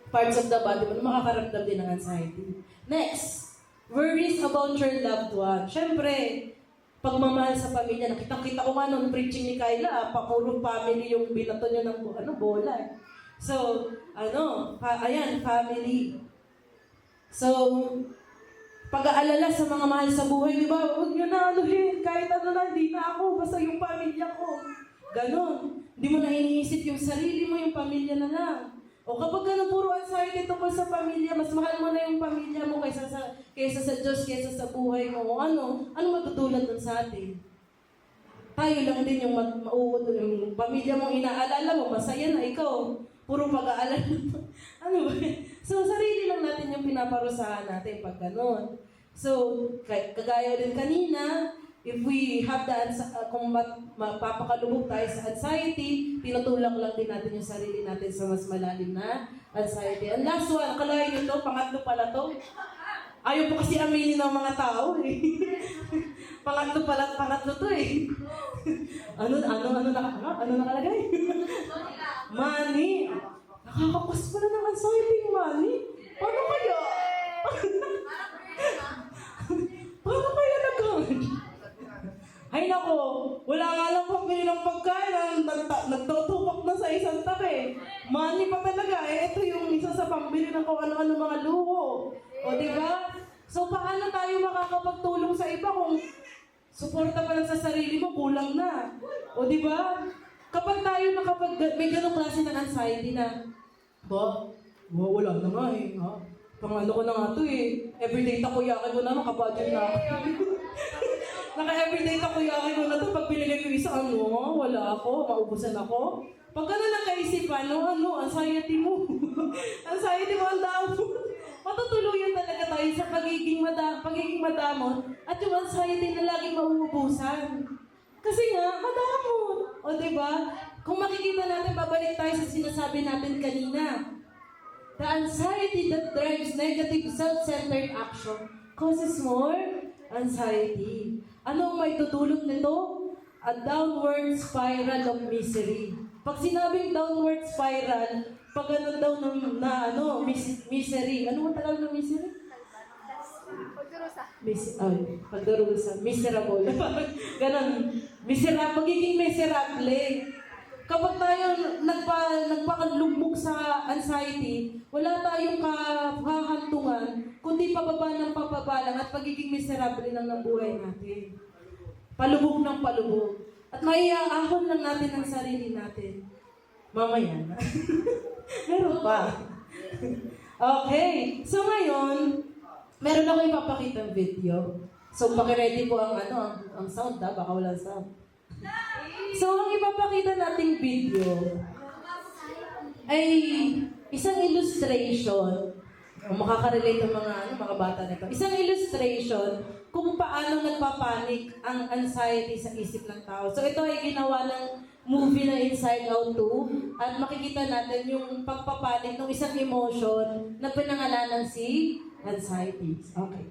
parts of the body mo na makakaramdam din ng anxiety. Next, worries about your loved one. Siyempre, pagmamahal sa pamilya. Nakitang-kita ko nga nung preaching ni Kyla, puro family yung binato niya ng bola. So, ayan, family. So, pag-aalala sa mga mahal sa buhay, di ba? Huwag nyo na anuhin, kahit ano na, hindi na ako, basta yung pamilya ko. Ganon. Hindi mo na iniisip yung sarili mo, yung pamilya na lang. O kapag gano'n puro anxiety tungkol sa pamilya, mas mahal mo na yung pamilya mo kaysa sa Diyos, kaysa sa buhay mo. O ano matutulad nun sa atin? Tayo lang din yung yung pamilya mong inaalala mo, masaya na ikaw. Puro pag-aalala. Ano ba? So, sarili lang natin yung pinaparusahan natin pag gano'n. So, kagaya din kanina, if we have kung mapapakalubog tayo sa anxiety, tinutulak lang din natin yung sarili natin sa mas malalim na anxiety. And last one, akalain nyo to, pangatlo pala to. Ayaw po kasi aminin ng mga tao eh. pangatlo to eh. Ano nakalagay? Money. Nakakapas pala ng anxiety yung money. Paano kaya? Paano kaya nagkaroon? Ay nako, wala nga lang pambili ng pagkain. Nagtutupak na sa isang tabi. Money pa talaga. Ito yung isa sa pambili ng kung ano-ano mga luho. O diba? So paano tayo makakapagtulong sa iba kung suporta pa lang sa sarili mo, kulang na. O diba? Kapag tayo may ganong klase ng anxiety na, wala na nga eh. Ha? Pangano ko na nga to eh. Everyday takoyaki ko na, nakabudget na ako. Naka-everyday takoyaki ko na to. Pag binigay ko isa, wala ako, maubusan ako. Pag gano'n ang kaisipan, anxiety mo. Anxiety mo, ang damo. Matutuluyan talaga tayo sa pagiging madamot at yung anxiety na laging mauubusan. Kasi nga, madamot. O diba? Kung makikita natin, babalik tayo sa sinasabi natin kanina. The anxiety that drives negative self-centered action causes more anxiety. Ano ang may tutulong nito? A downward spiral of misery. Pag sinabing downward spiral, pag ganun daw misery. Ano ang tagal ng misery? Pagdurusa. Miserable. Ganun. Magiging miserable. Kapag tayo nagpakalugmok sa anxiety, wala tayong kahantungan, kundi pababa ng pababa lang at pagiging miserable lang ng buhay natin. Palubog ng palubog. At maiaahon lang natin ang sarili natin. Mamaya na. Meron pa. Okay. So ngayon, meron ako ipapakitang video. So pakiready po ang sound baka walang sound. So ang ipapakita nating video ay isang illustration. Makaka-relate ang mga bata nito. Isang illustration kung paano nagpapanik ang anxiety sa isip ng tao. So ito ay ginawa ng movie na Inside Out 2 at makikita natin yung pagpapanik ng isang emotion na pinangalanan si anxiety. Okay.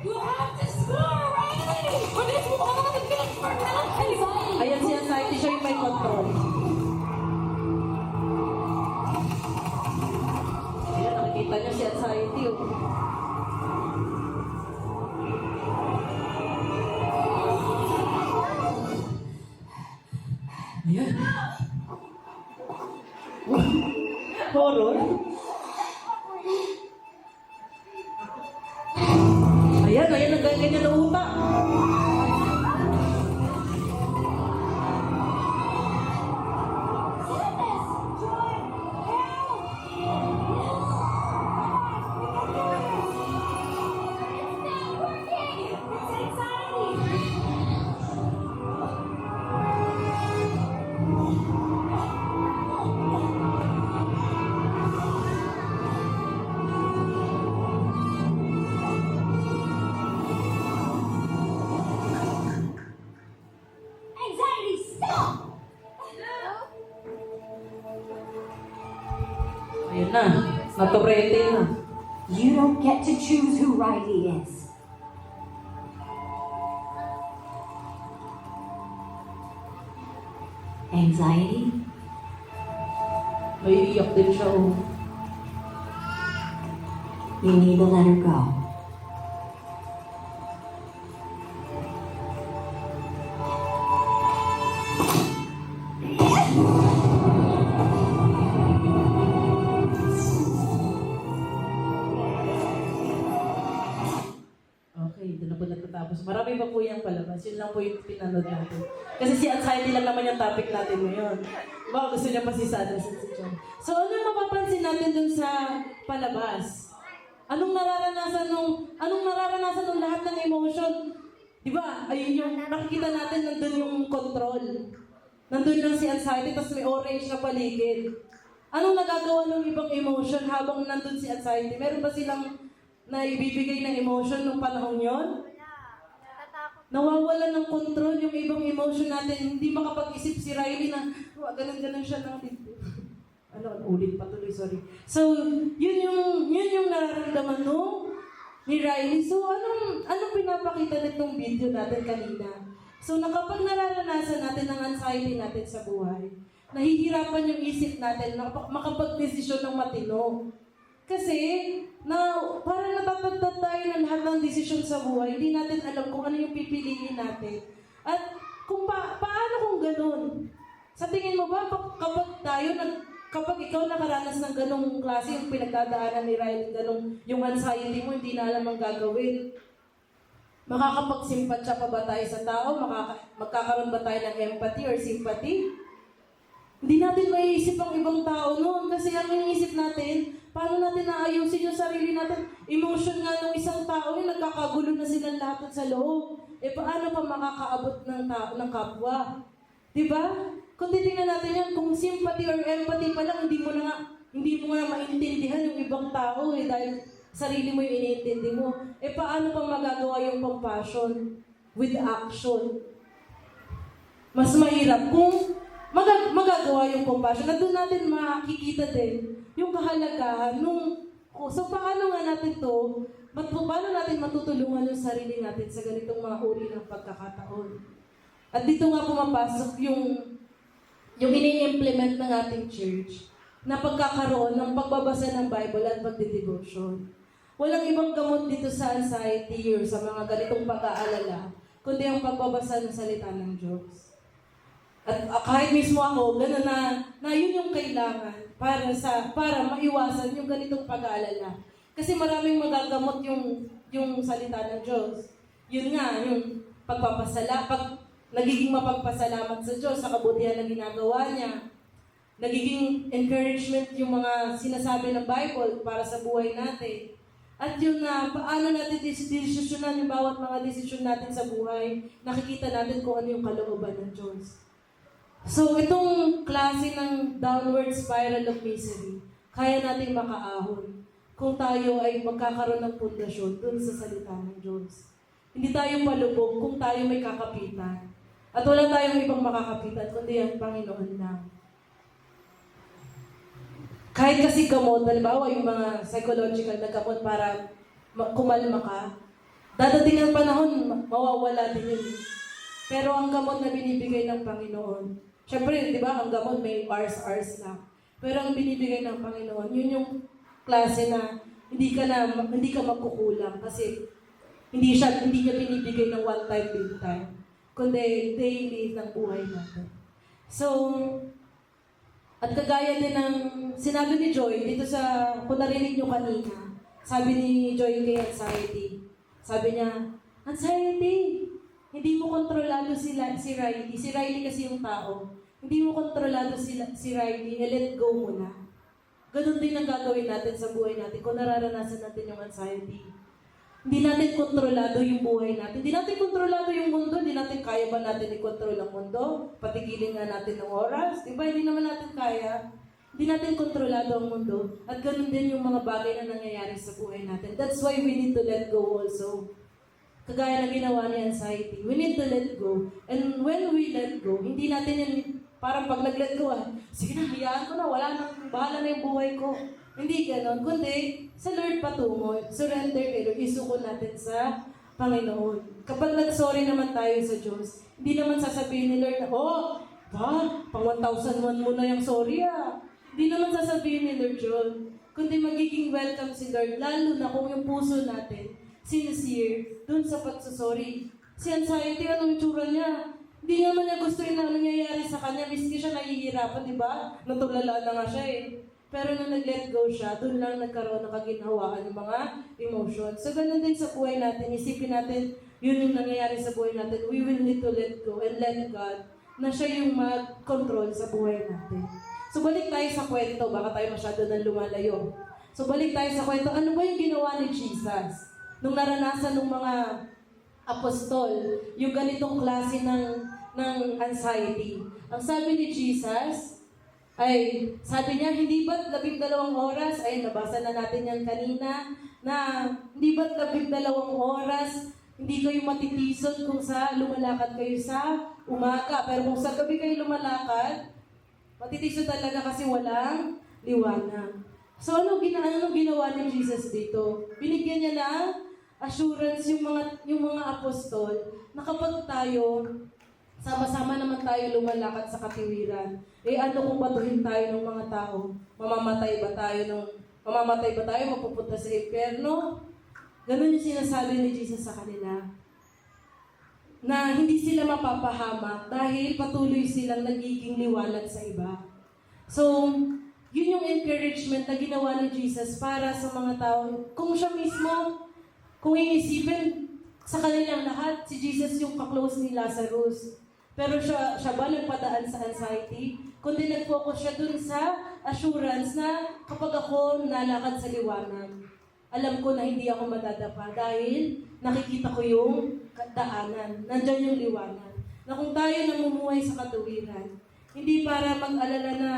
You have to score, Riley! Or this will all be good for anxiety! Ayan si anxiety, siya yung may control. Ayan, nakikita niyo si anxiety. Ayan. Horror. Ayan, ang ganyan na utak. Ayun na, naturete na. You don't get to choose who Riley is. Anxiety? May iyak din siya, You need to let her go. Okay, doon na po nagtatapos. Marami pa po yung palabas. Yun lang po yung pinanood natin. Kasi si anxiety lang naman yung topic natin ngayon. Baka gusto niya pa si Sandra sa John. So, ano yung mapapansin natin dun sa palabas? Anong nararanasan nung lahat ng emotion? Di ba? Ayun yung nakikita natin, nandun yung control. Nandun lang si anxiety, tapos may orange na paligid. Anong nagagawa ng ibang emotion habang nandun si anxiety? Meron ba silang na ibibigay ng emotion nung panahon yon? Nawawala ng control yung ibang emotion natin. Hindi makapag-isip si Riley na, ganun-ganun siya ng dito. Ulit patuloy, sorry. So, yun yung nararamdaman ni Riley. So, anong pinapakita nitong video natin kanina? So na kapag nararanasan natin ang anxiety natin sa buhay, nahihirapan yung isip natin na makapag-desisyon ng matino. Kasi, parang natatagtad tayo ng lahat ng desisyon sa buhay, hindi natin alam kung ano yung pipiliin natin. At kung paano kung ganun? Sa tingin mo ba, kapag ikaw nakaranas ng ganung klase, yung pinagdadaanan ni Riley, yung anxiety mo, hindi na alam ang gagawin. Makakapagsimpatya pa ba tayo sa tao? Magkakaroon ba tayo ng empathy or sympathy? Hindi natin maiisip ang ibang tao noon kasi ang iniisip natin, paano natin naayusin yung sarili natin? Emotion nga ng isang tao, nagkakagulo na silang lahat sa loob. Paano pa makakaabot ng tao, ng kapwa? Diba? Kung titingnan natin yan, kung sympathy or empathy pa lang, hindi mo nga maintindihan yung ibang tao dahil sarili mo yung iniintindi mo. Paano pa magagawa yung compassion with action? Mas mahirap kung magagawa yung compassion na doon natin makikita din yung kahalagahan so paano nga natin paano natin matutulungan yung sarili natin sa ganitong mga uri ng pagkakataon. At dito nga pumapasok yung ini-implement ng ating church na pagkakaroon ng pagbabasa ng Bible at pagdidevotion. Walang ibang gamot dito sa anxiety or sa mga ganitong pag-aalala, kundi ang pagbabasa ng salita ng Diyos. At kahit mismo ako, gano'n na yun yung kailangan para maiwasan yung ganitong pag-aalala. Kasi maraming magagamot yung salita ng Diyos. Yun nga, yung nagiging mapagpasalamat sa Diyos sa kabutihan na ginagawa niya. Nagiging encouragement yung mga sinasabi ng Bible para sa buhay natin. At yun na, paano natin desisyonan yung bawat mga desisyon natin sa buhay, nakikita natin kung ano yung kalooban ng Diyos. So, itong klase ng downward spiral of misery, kaya natin makaahon kung tayo ay magkakaroon ng pundasyon dun sa salita ng Diyos. Hindi tayo palubog kung tayo may kakapitan. At wala tayong ibang makakapitan, kundi ang Panginoon lang. Kahit kasi gamot, halimbawa yung mga psychological na gamot para kumalma ka, dadating ang panahon, mawawala din yun. Pero ang gamot na binibigay ng Panginoon, syempre, di ba, ang gamot may hours lang. Pero ang binibigay ng Panginoon, yun yung klase na hindi ka magkukulang kasi hindi niya binibigay ng one time, big time, kundi daily ng buhay natin. So, at kagaya din ng sinabi ni Joy, dito kung narinig nyo kanina, sabi ni Joy kay anxiety, sabi niya, anxiety, hindi mo kontrolado si Riley. Si Riley kasi yung tao. Hindi mo kontrolado si Riley, let go mo na. Ganun din ang gagawin natin sa buhay natin kung nararanasan natin yung anxiety. Hindi natin kontrolado yung buhay natin. Hindi natin kontrolado yung mundo. Hindi natin kaya ba natin i-control ang mundo? Patigilin nga natin ng oras. Diba? Hindi naman natin kaya. Hindi natin kontrolado ang mundo. At ganun din yung mga bagay na nangyayari sa buhay natin. That's why we need to let go also. Kagaya na ginawa ni anxiety. We need to let go. And when we let go, hindi natin yan parang pag nag-let go, sige na, hayaan ko na, bahala na yung buhay ko. Hindi ganon, kundi sa Lord patungo, surrender kay Lord, isuko natin sa Panginoon. Kapag nag-sorry naman tayo sa Diyos, hindi naman sasabihin ni Lord na, pang 1,001 mo na yung sorry Hindi naman sasabihin ni Lord yun, kundi magiging welcome si Lord, lalo na kung yung puso natin, sincere, dun sa pagsasorry. Si anxiety, anong itsura niya? Hindi naman niya gusto yung nangyayari sa kanya, miski siya nahihirapan, di ba? Natulala na nga siya Pero nung nag-let go siya, doon lang nagkaroon ng kaginhawaan ng mga emotions. So, ganun din sa buhay natin. Isipin natin, yun yung nangyayari sa buhay natin. We will need to let go and let God na siya yung mag-control sa buhay natin. So, balik tayo sa kwento. Baka tayo masyado nang lumalayo. So, balik tayo sa kwento. Ano ba yung ginawa ni Jesus? Nung naranasan ng mga apostol, yung ganitong klase ng anxiety. Ang sabi ni Jesus, sabi niya, hindi ba't 12 oras? Nabasa na natin yan kanina, na hindi ba't 12 oras, hindi kayo matitisod kung lumalakad kayo sa umaga. Pero kung sa gabi kayo lumalakad, matitisod talaga kasi walang liwanag. So, ano ginawa ni Jesus dito? Binigyan niya ng assurance yung mga apostol na kapag tayo sama-sama naman tayo lumalakad sa katiwiran. Ano kung batuhin tayo ng mga tao? Mamamatay ba tayo, mapupunta sa impyerno? Ganun yung sinasabi ni Jesus sa kanila. Na hindi sila mapapahamak dahil patuloy silang nagiging liwanag sa iba. So, yun yung encouragement na ginawa ni Jesus para sa mga tao. Kung siya mismo, kung iisipin sa kanilang lahat, si Jesus yung kaklose ni Lazarus. Pero siya ba nagpadaan sa anxiety? Kundi nag-focus siya dun sa assurance na kapag ako nalakad sa liwanag, alam ko na hindi ako madadapa dahil nakikita ko yung daanan. Nandyan yung liwanag. Na kung tayo namumuhay sa katuwiran, hindi para mag-alala na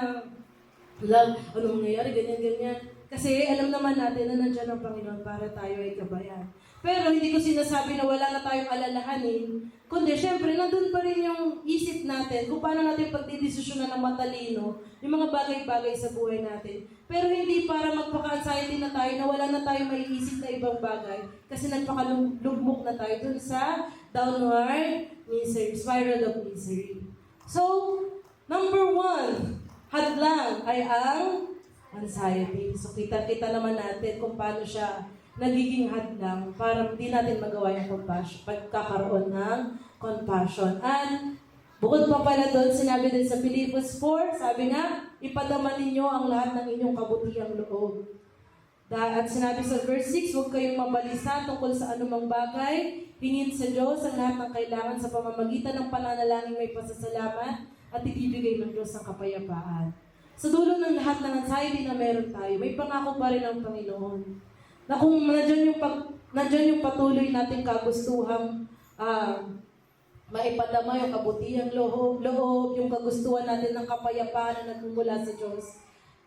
anong nangyayari, ganyan-ganyan. Kasi alam naman natin na nandyan ang Panginoon para tayo ay gabayan. Pero hindi ko sinasabi na wala na tayong alalahanin, kundi syempre nandun pa rin yung isip natin kung paano natin pagdidesisyonan ng matalino yung mga bagay-bagay sa buhay natin. Pero hindi para magpaka-anxiety na tayo na wala na tayong maiisip na ibang bagay kasi nagpakalugmok na tayo dun sa downward misery, spiral of misery. So, number 1, hadlang ay ang anxiety. So, kita-kita naman natin kung paano siya nagiging hadlang para hindi natin magawa yung compassion, pagkakaroon ng compassion. At bukod pa pala doon, sinabi din sa Philippians 4, sabi nga, ipadama ninyo ang lahat ng inyong kabutihang loob. At sinabi sa verse 6, huwag kayong mabalisa tungkol sa anumang bagay, hingin sa Diyos ang lahat ng kailangan sa pamamagitan ng pananalangin may pasasalamat at ibibigay ng Diyos ang kapayapaan. Sa dulo ng lahat ng anxiety na meron tayo, may pangako pa rin ang Panginoon. Na kung nandyan yung patuloy nating kagustuhang maipadama yung kabutihang loob, yung kagustuhan natin ng kapayapaan na nagmumula sa Diyos,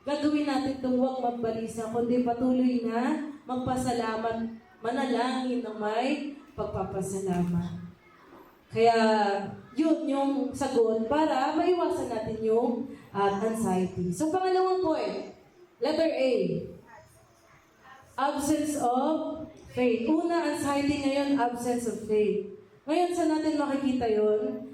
gagawin natin itong huwag magbalisa, kundi patuloy na magpasalamat, manalangin na may pagpapasalamat. Kaya yun yung sagot para maiwasan natin yung anxiety. So pangalawang point, letter A. Absence of faith. Una, anxiety, ngayon, absence of faith. Ngayon, saan natin makikita yon?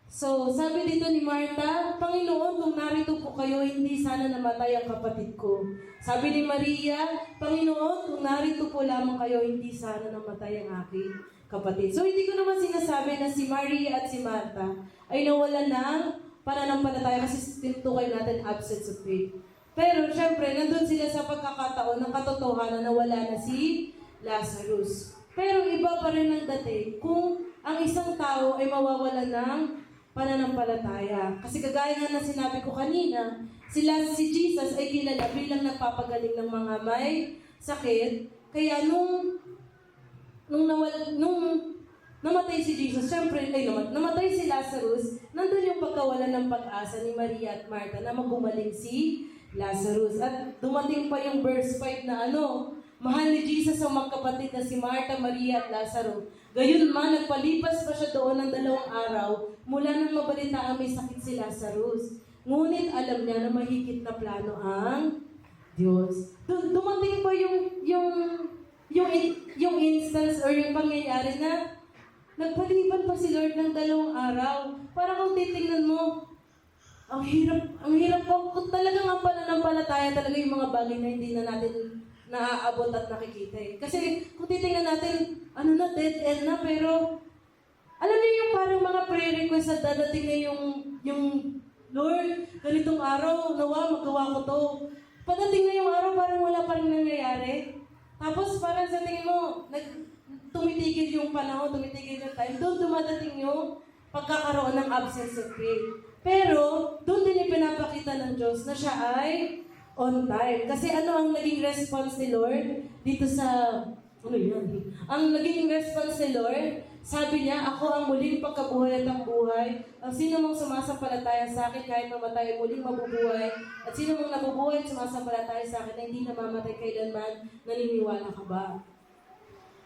So, sabi dito ni Martha, Panginoon, kung narito po kayo, hindi sana namatay ang kapatid ko. Sabi ni Maria, Panginoon, kung narito po lamang kayo, hindi sana namatay ang aking kapatid. So, hindi ko naman sinasabi na si Maria at si Martha ay nawalan ng pananampalataya kasi tinutukoy natin absence of faith. Pero, syempre, nandun sila sa pagkakataon ng katotohanan na wala na si Lazarus. Pero, iba pa rin ang dating kung ang isang tao ay mawawalan ng pananampalataya. Kasi kagaya nga na sinabi ko kanina, si Jesus ay kilala bilang nagpapagaling ng mga may sakit. Kaya nung namatay si Jesus, syempre, namatay si Lazarus, nandun yung pagkawalan ng pag-asa ni Maria at Martha na magumaling si Lazarus. At dumating pa yung verse 5 na mahal ni Jesus ang magkapatid na si Martha, Maria at Lazaro. Gayunman, nagpalipas pa siya doon ng 2 araw mula nang mabalitaan may sakit si Lazarus. Ngunit alam niya na mahigit na plano ang Diyos. Dumating pa yung instance or yung pangyayari na nagpaliban pa si Lord ng 2 araw. Para kung titingnan mo, ang hirap po. Kung talagang ang pananampalataya talaga yung mga bagay na hindi na natin naaabot at nakikita eh. Kasi kung titingnan natin, dead end na, pero alam niyo yung parang mga prayer request na dadating na yung Lord, ganitong araw, nawa, magawa ko to. Padating na yung araw, parang wala pa rin nangyayari. Tapos parang sa tingin mo, tumitigil yung panahon, tumitigil yung time, doon dumadating yung pagkakaroon ng absence of faith. Pero, doon din ipinapakita ng Diyos na siya ay on time. Kasi ano ang naging response ni Lord dito sa... Ang naging response ni Lord, sabi niya, ako ang muling pagkabuhay at ang buhay. Ang sino mong sumasampalataya sa akin kahit mamatay, muling mabubuhay. At sino mong nabubuhay at sumasampalataya sa akin na hindi namamatay kailanman, naniniwala ka ba?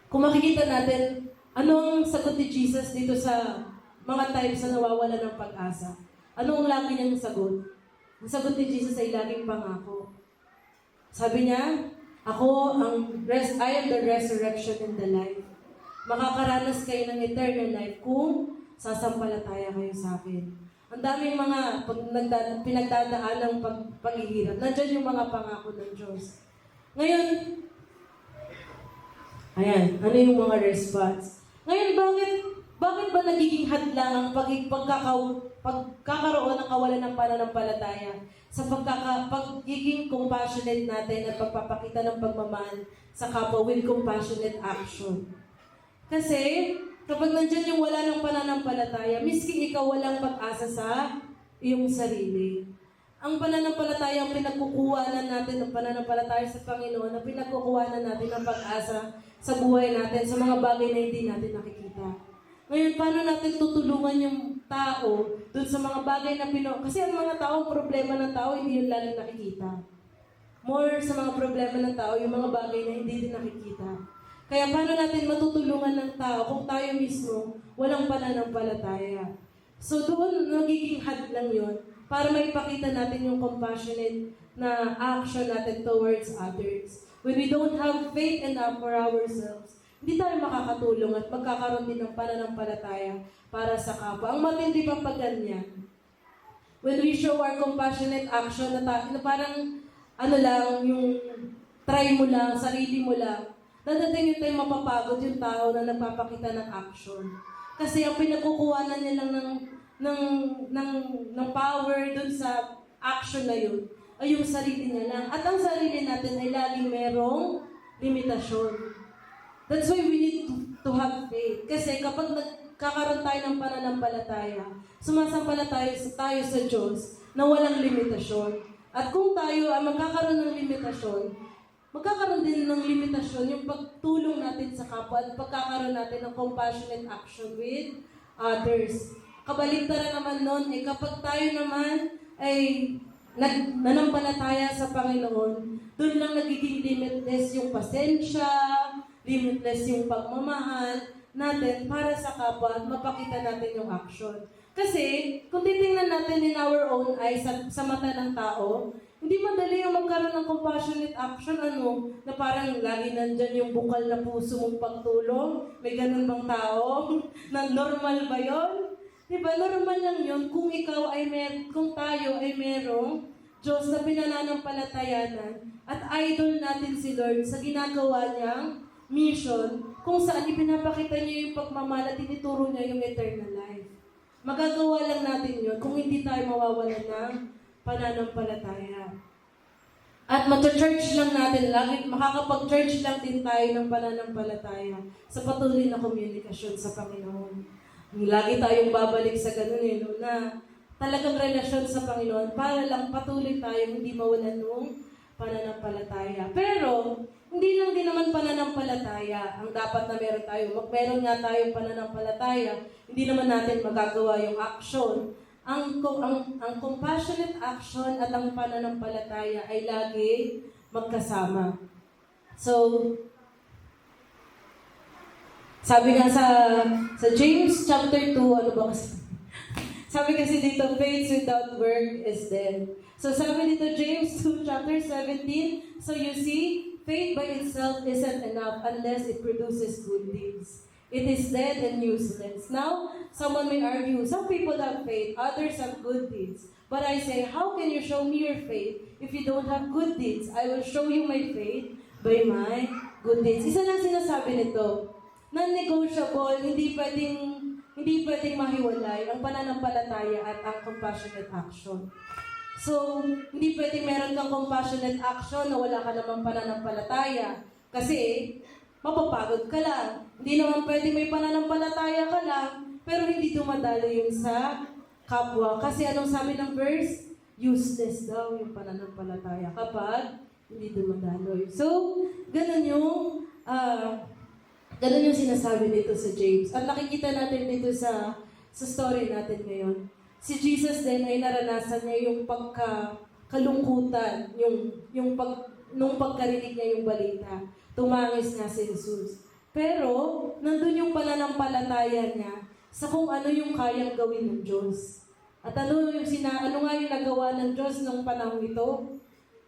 Kung makikita natin, ano ang sagot ni Jesus dito sa mga times na nawawala ng pag-asa? Ano ang lagi niyang sagot? Ang sagot ni Jesus ay laging pangako. Sabi niya, I am the resurrection and the life. Makakaranas kayo ng eternal life kung sasampalataya kayo sa akin. Ang daming mga pinagdadaan ng paghihirap. Nandiyan yung mga pangako ng Diyos. Ngayon, ayan, ano yung mga response? Ngayon, bakit ba nagiging hadlang ang pagkakaroon ng kawalan ng pananampalataya sa pagiging compassionate natin at pagpapakita ng pagmamahal sa kapwa with compassionate action? Kasi, kapag nandyan yung wala ng pananampalataya, miski ikaw walang pag-asa sa iyong sarili. Ang pananampalataya, ang pinagkukuhanan natin ng pananampalataya sa Panginoon, ang pinagkukuhanan natin ng pag-asa sa buhay natin, sa mga bagay na hindi natin nakikita. Ngayon, paano natin tutulungan yung tao dun sa mga bagay na Kasi ang mga tao, problema ng tao, hindi yun lalo nakikita. More sa mga problema ng tao, yung mga bagay na hindi din nakikita. Kaya paano natin matutulungan ng tao kung tayo mismo walang pananampalataya? So doon nagiging hadlang yon para maipakita natin yung compassionate na action natin towards others. When we don't have faith enough for ourselves, hindi tayo makakatulong at magkakaroon din ng pananampalataya para sa kapwa. Ang matindi pa pag ganyan. When we show our compassionate action na parang yung try mo lang, sarili mo lang, dadating yung tayo mapapagod yung tao na nagpapakita ng action. Kasi ang pinagkukuhanan niya lang ng power dun sa action na yun ay yung sarili niya lang. At ang sarili natin ay laging merong limitasyon. That's why we need to have faith. Kasi kapag nagkakaroon tayo ng pananampalataya, sumasampalataya tayo sa Diyos na walang limitasyon. At kung tayo ay magkakaroon ng limitasyon, magkakaroon din ng limitasyon yung pagtulong natin sa kapwa at pagkakaroon natin ng compassionate action with others. Kabaligtaran naman nun, kapag tayo naman ay nanampalataya sa Panginoon, doon lang nagiging limitless yung pasensya, limitless yung pagmamahal natin para sa kapwa at mapakita natin yung action. Kasi, kung titingnan natin in our own eyes sa mata ng tao, hindi madali yung magkaroon ng compassionate action, na parang lagi nandyan yung bukal na puso mong pagtulong. May ganun bang tao? Na normal ba yun? Diba, normal lang yun kung kung tayo ay merong Diyos na pinananampalatayanan at idol natin si Lord sa ginagawa niyang mission kung saan ipinapakita niya yung pagmamahal at tinituro niya yung eternal life. Magagawa lang natin yun kung hindi tayo mawawalan ng pananampalataya. At church lang natin, makakapag-church lang din tayo ng pananampalataya sa patuloy na komunikasyon sa Panginoon. Lagi tayong babalik sa ganun na talagang relasyon sa Panginoon para lang patuloy tayong hindi mawalan ng pananampalataya. Pero, hindi lang din naman pananampalataya ang dapat na meron tayo. Meron nga tayong pananampalataya, hindi naman natin magagawa yung action. Ang compassionate action at ang pananampalataya ay lagi magkasama. So, sabi nga sa James chapter 2, ano ba kasi? Sabi kasi dito, faith without work is dead. So sabi dito James 2 chapter 17, so you see, faith by itself isn't enough unless it produces good deeds. It is dead and useless. Now, someone may argue, some people have faith, others have good deeds. But I say, how can you show me your faith if you don't have good deeds? I will show you my faith by my good deeds. Isa lang sinasabi nito, non-negotiable, hindi pwedeng mahiwalay ang pananampalataya at ang compassionate action. So, hindi pwedeng meron kang compassionate action na wala ka namang pananampalataya. Kasi, mapapagod ka lang. Hindi naman pwedeng may pananampalataya ka lang, pero hindi dumadalo yung sa kapwa. Kasi anong sabi ng verse? Useless daw yung pananampalataya kapag hindi dumadaloy. So, ganun yung sinasabi dito sa James. At nakikita natin dito sa story natin ngayon. Si Jesus din ay naranasan niya yung pagkalungkutan, nung pagkarinig niya yung balita. Tumangis nga si Jesus. Pero, nandun yung pananampalataya niya sa kung ano yung kayang gawin ng Diyos. At ano nga yung nagawa ng Diyos nung panahon ito?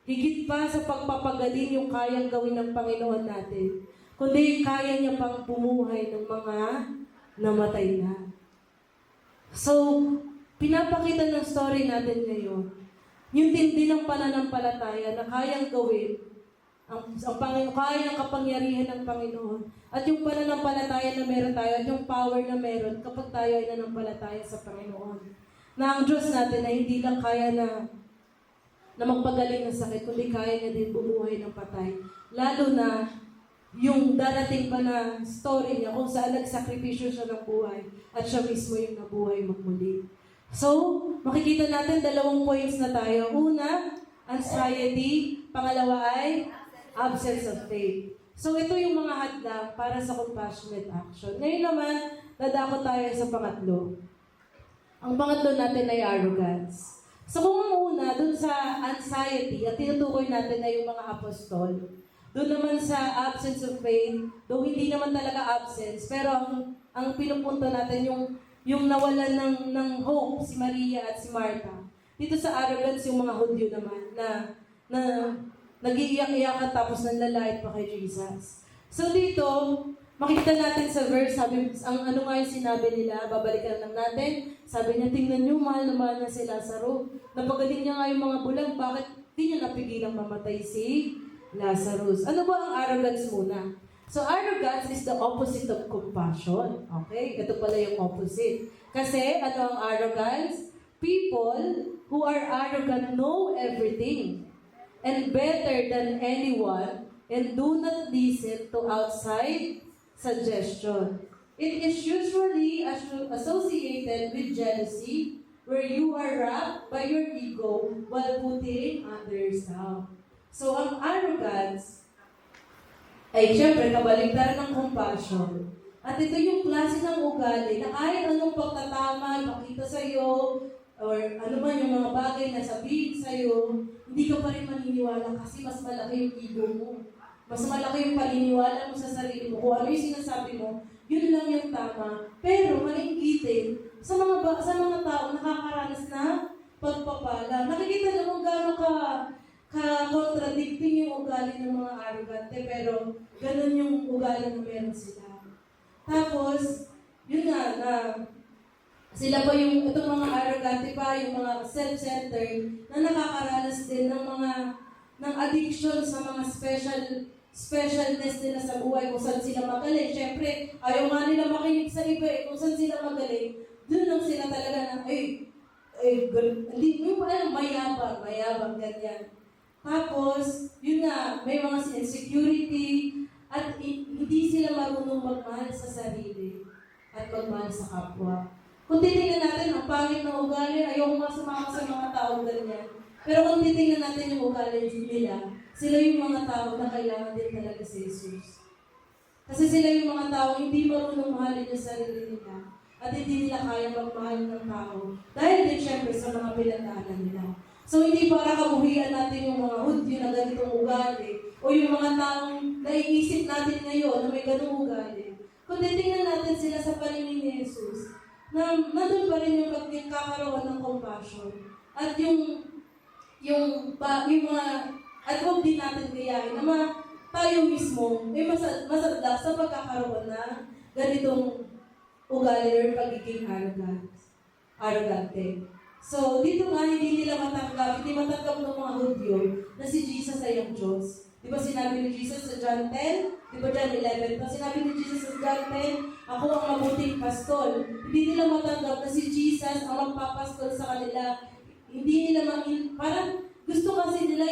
higit pa sa pagpapagaling yung kayang gawin ng Panginoon natin, kundi kaya niya pang bumuhay ng mga namatay na. So, pinapakita ng story natin ngayon, yung tindi ng pananampalataya na kayang gawin ang Panginoon, kaya ng kapangyarihan ng Panginoon, at yung pananampalataya na meron tayo, at yung power na meron kapag tayo ay nanampalataya sa Panginoon. Na ang Diyos natin ay hindi lang kaya na magpagaling ng sakit, kundi kaya niya din bumuhay ng patay. Lalo na yung darating pa na story niya kung saan nagsakripisyo siya ng buhay at siya mismo yung nabuhay magmuli. So, makikita natin 2 points na tayo. Una, anxiety. Pangalawa ay absence of faith. So, ito yung mga hadlang para sa compassionate action. Ngayon naman, dadako tayo sa pangatlo. Ang pangatlo natin ay arrogance. So, kung ang una, dun sa anxiety, at tinutukoy natin na yung mga apostol, doon naman sa absence of faith, though hindi naman talaga absence, pero ang pinupunto natin yung nawalan ng hope, si Maria at si Martha. Dito sa arrogance, yung mga Hudyo naman, na nag-iiyak-iyakan tapos nanlalait pa kay Jesus. So dito, makikita natin sa verse, sabi, ano nga yung sinabi nila, babalikan lang natin. Sabi niya, tingnan niyo, mahal na mahal na si Lazaro. Napagaling niya nga yung mga bulag, bakit di niya napigilang mamatay si Lazarus? Ano ba ang arrogance muna? So arrogance is the opposite of compassion. Okay? Ito pala yung opposite. Kasi ano ang arrogance? People who are arrogant know everything and better than anyone and do not listen to outside suggestion. It is usually associated with jealousy, where you are wrapped by your ego while putting others down. So, ang arrogance ay siyempre kabaligtaran ng compassion. At ito yung klase ng ugali na kahit anong pagtatama, makita sa iyo, or ano man yung mga bagay na sabihin sa iyo, hindi ka pa rin maniniwala kasi mas malaki yung ego mo. Mas malaki yung paniniwala mo sa sarili mo. Kung ano yung sinasabi mo, yun lang yung tama. Pero malingkitin sa mga tao nakakaranas na pagpapala. Nakikita na kung gaano ka-contradicting yung ugali ng mga arrogante, pero ganun yung ugali na meron sila. Tapos, yun nga, na sila pa yung, itong mga arrogante pa, yung mga self-centered, na nakakaranas din ng addiction sa mga specialness nila sa buhay, kung saan sila magaling. Siyempre, ayaw nga nila makinig sa iba, kung saan sila magaling, doon lang sila talaga na, hindi mo pa alam, mayabang, ganyan. Tapos, yun nga, may mga insecurity, at hindi sila marunong magmahal sa sarili, at magmahal sa kapwa. Kung titingnan natin, ang pangit ng ugali, ayaw nga sumama sa mga tao ganyan. Pero kung titingnan natin yung ugali nila, sila yung mga tao na kailangan din talaga si Jesus. Kasi sila yung mga tao hindi marunong mahalin yung sarili nila at hindi nila kaya magmahal ng tao. Dahil din syempre sa mga pinagdaanan nila. So hindi para kabuhian natin yung mga Hudyo na ganitong ugali o yung mga taong naiisip natin ngayon na may ganung ugali. Kung titingnan natin sila sa paningin ni Jesus, na nandun pa rin yung pagkakaroon ng compassion at yung mga at huwag din natin gayahin na tayo mismo ay masadla sa pagkakaroon na ganitong ugali or pagiging arrogante. So, dito nga, hindi matanggap ng mga Hudyo na si Jesus ay ang Diyos. Di ba sinabi ni Jesus sa John 10? Di ba John 11? Pa sinabi ni Jesus sa John 10, ako ang mabuting pastol. Hindi nila matanggap na si Jesus ang magpapastol sa kanila. Hindi nila parang gusto kasi nila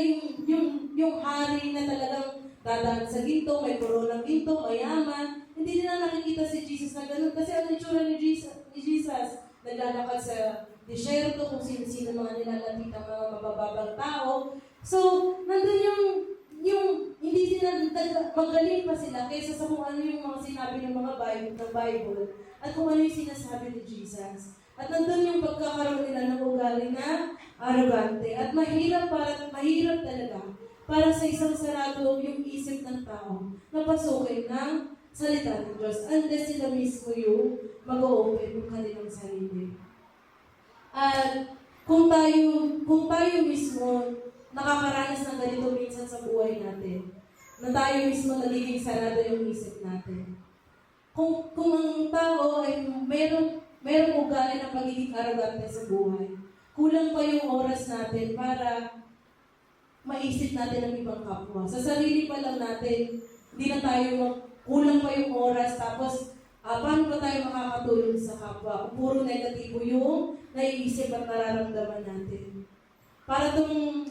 yung hari na talagang dadaan sa ginto, may koronang ginto, mayaman. Hindi nila nakikita si Jesus na ganun. Kasi ano yung tsura ni Jesus? Naglalakad sa disyerto, kung sino-sino mga nilalapit ang mga mabababang tao. So, nandun yung hindi sila magaling pa sila kaysa sa kung ano yung mga sinabi ng mga Bible at kung ano yung sinasabi ni Jesus. At nandun yung pagkakaroon nila ng ugali na arrogante. At mahirap talaga para sa isang sarado yung isip ng tao na pasukin ng salita ng Diyos unless sila mismo yung mag-open yung kanilang sarili. At kung tayo mismo nakakaranas ng ganito minsan sa buhay natin. Na tayo mismo nagiging sarado yung isip natin. Kung ang tao ay merong ugali ng pagiging arrogante sa buhay, kulang pa yung oras natin para maisip natin ang ibang kapwa. Sa sarili pa lang natin, hindi na tayo kulang pa yung oras, tapos paano pa tayo makakatulong sa kapwa? Kung puro negatibo yung naiisip at nararamdaman natin. Para yung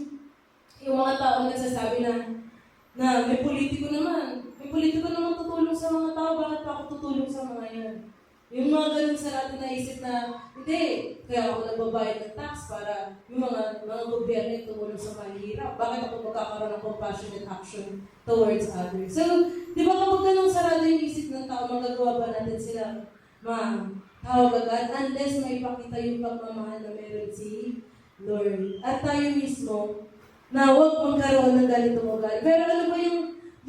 mga tao nagsasabi na may politiko naman tutulong sa mga tao, bakit pa ako tutulong sa mga yan? Yung mga ganun sarado na isip na, hindi, kaya ako nagbabayad ng tax para yung mga gobyerno yung tumulong sa mahihirap. Bakit ako magkakaroon ng compassionate action towards others? So, di ba kapag ganun sarado yung isip ng tao, magagawa ba natin sila tawag agad unless may pakita yung pagmamahal na meron si Lord. At tayo mismo, na huwag magkaroon ng ganitong ugali. Pero ano ba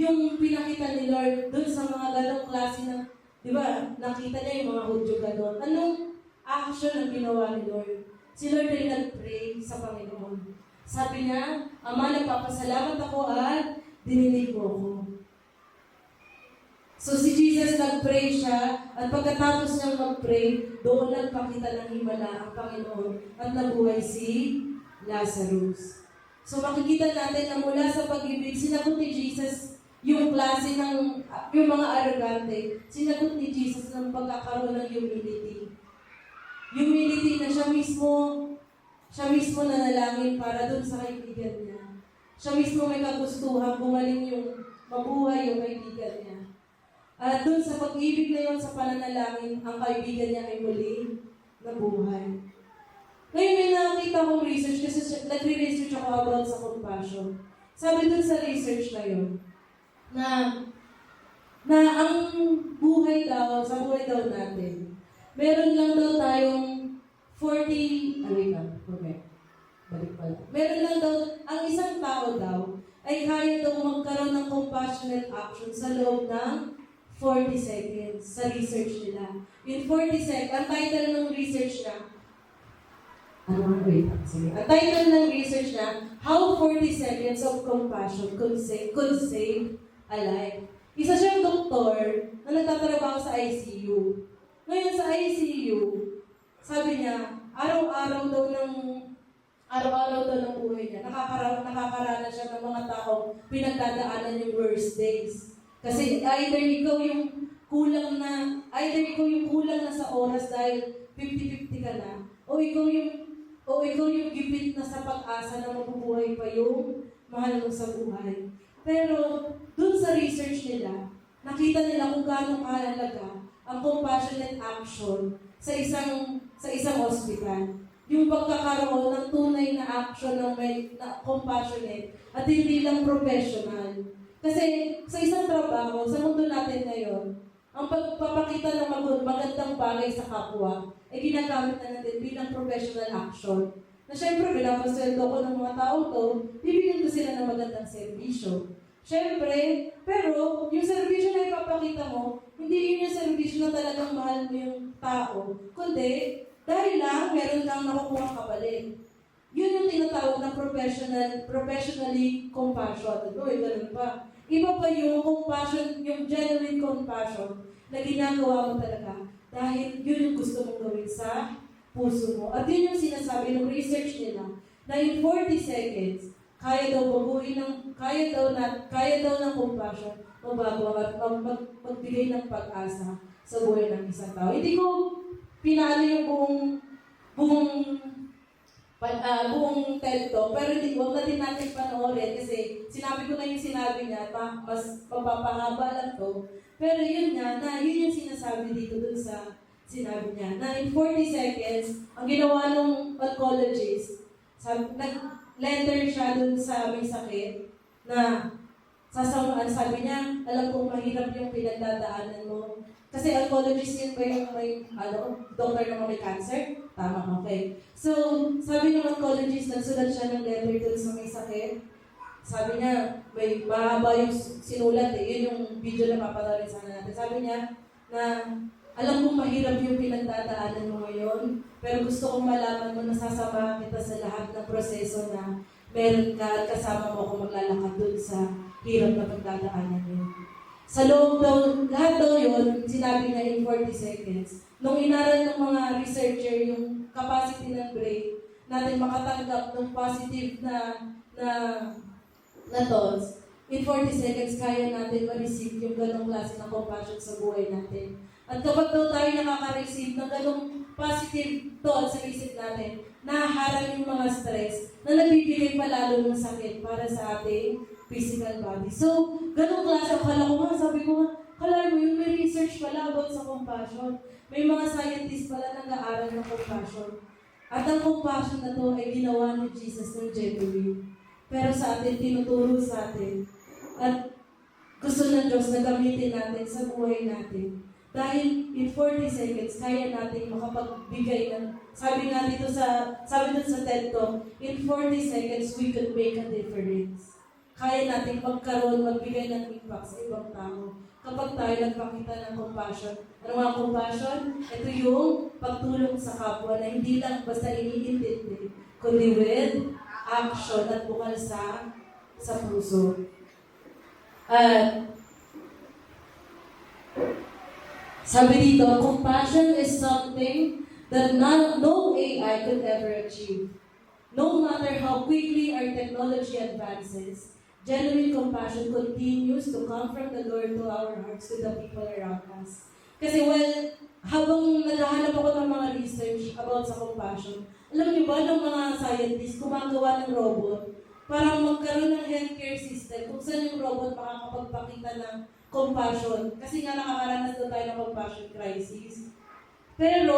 yung pinakita ni Lord dun sa mga ganong klase na, di ba, nakita niya yung mga Hudyo ganon. Anong action ang ginawa ni Lord? Si Lord ay nag-pray sa Panginoon. Sabi niya, Ama, nagpapasalamat ako at dininig mo ako. So si Jesus nag-pray siya, at pagkatapos niyang mag-pray, doon nagpakita ng himala ang Panginoon at nabuhay si Lazarus. So makikita natin na mula sa pag-ibig, sinagot ni Jesus yung klase ng, yung mga arrogante, sinagot ni Jesus ng pagkakaroon ng humility. Humility na siya mismo nanalangin para dun sa kaibigan niya. Siya mismo may kagustuhan, bumaling yung mabuhay yung kaibigan niya. At dun sa pag-ibig na yun, sa pananalangin, ang kaibigan niya ay muli nabuhay. Ngayon may nakakita akong research kasi nagre-research ako about sa compassion. Sabi dun sa research na yun, na ang buhay daw, sa buhay daw natin, meron lang daw tayong 40, balik pala. Meron lang daw, ang isang tao daw, ay kaya daw magkaroon ng compassionate action sa loob ng 40 seconds sa research nila. In 40 seconds, ang title ng research na, ang title ng research na, How 40 Seconds of Compassion Could Save a Life. Isa siyang doktor na nagtatrabaho sa ICU. Ngayon sa ICU, sabi niya, araw-araw daw ng buhay niya, nakakaranas siya ng mga taong pinagdadaanan yung worst days. Kasi either ikaw yung kulang na sa oras dahil 50-50 ka na, o ikaw yung gipit na sa pag-asa na mabubuhay pa yung mahal mo sa buhay. Pero dun sa research nila, nakita nila kung gaano kahalaga ang compassionate action sa isang ospital. Yung pagkakaroon ng tunay na action na compassionate at hindi lang professional. Kasi sa isang trabaho, sa mundo natin ngayon, ang pagpapakita ng magandang bagay sa kapwa ay ginagamit na natin bilang professional action. Na syempre, pinapasweldo ko ng mga tao to, bibigyan ko sila ng magandang serbisyo. Syempre, pero yung serbisyo na ipapakita mo, hindi yun yung serbisyo na talagang mahal mo yung tao, kundi dahil lang meron kang nakukuha kapalit. Yun yung tinatawag na professionally compassion. Ganun pa. Iba pa yung compassion, yung genuine compassion na ginagawa mo talaga dahil yun yung gusto mong gawin sa puso mo. At yun yung sinasabi ng research nila na in 40 seconds, kaya daw ng compassion mabago at magbigay ng pag-asa sa buhay ng isang tao. Hindi ko pinalo yung buong TED Talk, pero huwag na din natin panoorin kasi sinabi ko na yung sinabi niya, mas mapapahaba lang to. Pero yun yung sinasabi dito dun sa sinabi niya, na in 40 seconds, ang ginawa ng oncologist, nag-letter siya dun sa may sakit, na sabi niya, alam kong mahirap yung pinagdadaanan mo. Kasi oncologist yun ba yung doctor na may cancer? Tama, okay. So, sabi ng oncologist, nagsulat siya ng letter dun sa may sakit. Sabi niya, may mahaba yung sinulat yun yung video na papatarin sana natin. Sabi niya, na alam kong mahirap yung pinagdadaanan mo ngayon, pero gusto kong malaman mo na sasama kita sa lahat ng proseso na meron ka at kasama mo ako maglalakad dun sa hirap na pagdadaanan yun. Sa loob daw, lahat daw yun, sinabi niya in 40 seconds. Nung inaral ng mga researcher yung capacity ng brain, natin makatanggap ng positive na thoughts, in 40 seconds, kaya natin ma-receive yung ganong klase ng compassion sa buhay natin. At kapag daw tayo nakaka-receive ng ganong positive thoughts sa isip natin, nahaharang yung mga stress na nagbibigay pa lalo ng sakit para sa ating physical body. So, ganong klase, akala ko nga, sabi ko nga, kala mo yun, may research pala about sa compassion. May mga scientists pala nag-aaral ng compassion. At ang compassion na to ay ginawa ni Jesus ng genuine. Pero sa atin, tinuturo sa atin. At gusto ng Diyos na gamitin natin sa buhay natin. Dahil in 40 seconds, kaya natin makapagbigay ng, sabi dun sa TED Talk, in 40 seconds, we could make a difference. Kaya natin magbigay ng impact sa ibang tao. Kapag tayo nagpakita ng compassion. Ano nga compassion? Ito yung pagtulong sa kapwa na hindi lang basta iniintindi, kundi with action at bukal sa puso. At sabi dito, compassion is something that no AI could ever achieve. No matter how quickly our technology advances, genuine compassion continues to come from the Lord to our hearts, to the people around us. Kasi habang naghahanap ako ng mga research about sa compassion, alam niyo ba ng mga scientists gumagawa ng robot para magkaroon ng healthcare system kung saan yung robot makakapagpakita ng compassion. Kasi nga nakakaranas na tayo ng compassion crisis. Pero,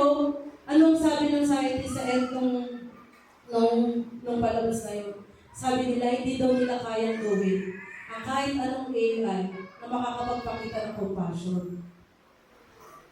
anong sabi ng scientist sa end nung palabas na yun? Sabi nila, hindi daw nila kayang gawin ang kahit anong AI na makakapagpakita ng compassion.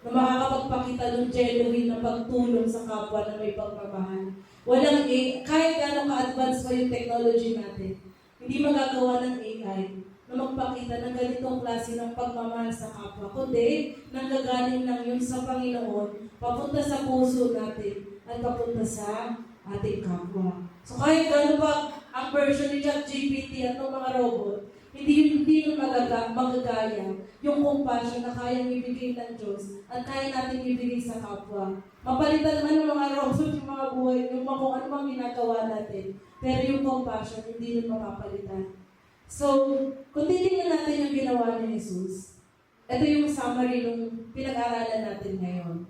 Na makakapagpakita ng genuine na pagtulong sa kapwa na may pagmamahal. Walang AI, kahit gano'ng ka-advance pa yung technology natin, hindi magagawa ng AI na magpakita ng ganitong klase ng pagmamahal sa kapwa. Kundi, nanggagaling lang yun sa Panginoon, papunta sa puso natin at papunta sa ating kapwa. So kahit gano'n pa ang version ni ChatGPT at ng mga robot, hindi yun magagaya yung compassion na kayang ibigay ng Diyos at kaya natin ibigay sa kapwa. Mapalitan naman ng mga robot yung mga buhay, yung mga kung ano mang ginagawa natin. Pero yung compassion, hindi yun mapapalitan. So, kung titingnan natin yung ginawa ni Jesus, ito yung summary ng pinag-aralan natin ngayon.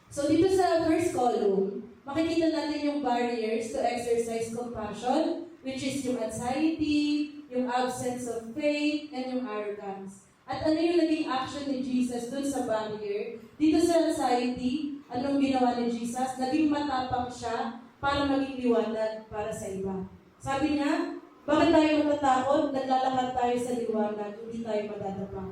So, dito sa first column, makikita natin yung barriers to exercise compassion, which is yung anxiety, yung absence of faith, and yung arrogance. At ano yung naging action ni Jesus dun sa barrier? Dito sa anxiety, anong ginawa ni Jesus? Naging matapang siya para maging liwanag para sa iba. Sabi niya, bakit tayo matatakot? Naglalakad tayo sa liwanag, hindi tayo madadapa.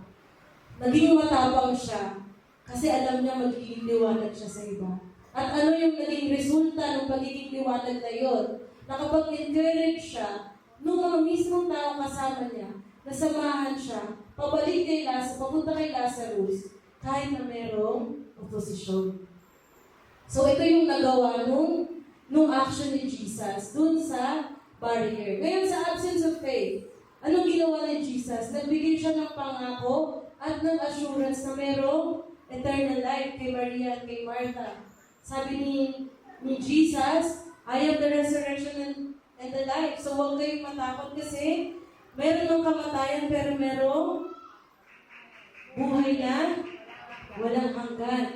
Naging matapang siya kasi alam niya magiging liwanag siya sa iba. At ano yung naging resulta ng pagiging liwanag na yun? Na kapag encourage siya, nung mga mismong tao kasama niya, nasamahan siya, papunta kay Lazarus, kahit na merong oposisyon. So ito yung nagawa nung action ni Jesus dun sa barrier. Ngayon sa absence of faith, anong ginawa ni Jesus? Nagbigay siya ng pangako at ng assurance na merong eternal life kay Maria at kay Martha. Sabi ni Jesus, I am the resurrection and the life. So huwag kayong matakot kasi meron ng kamatayan pero merong buhay na walang hanggan.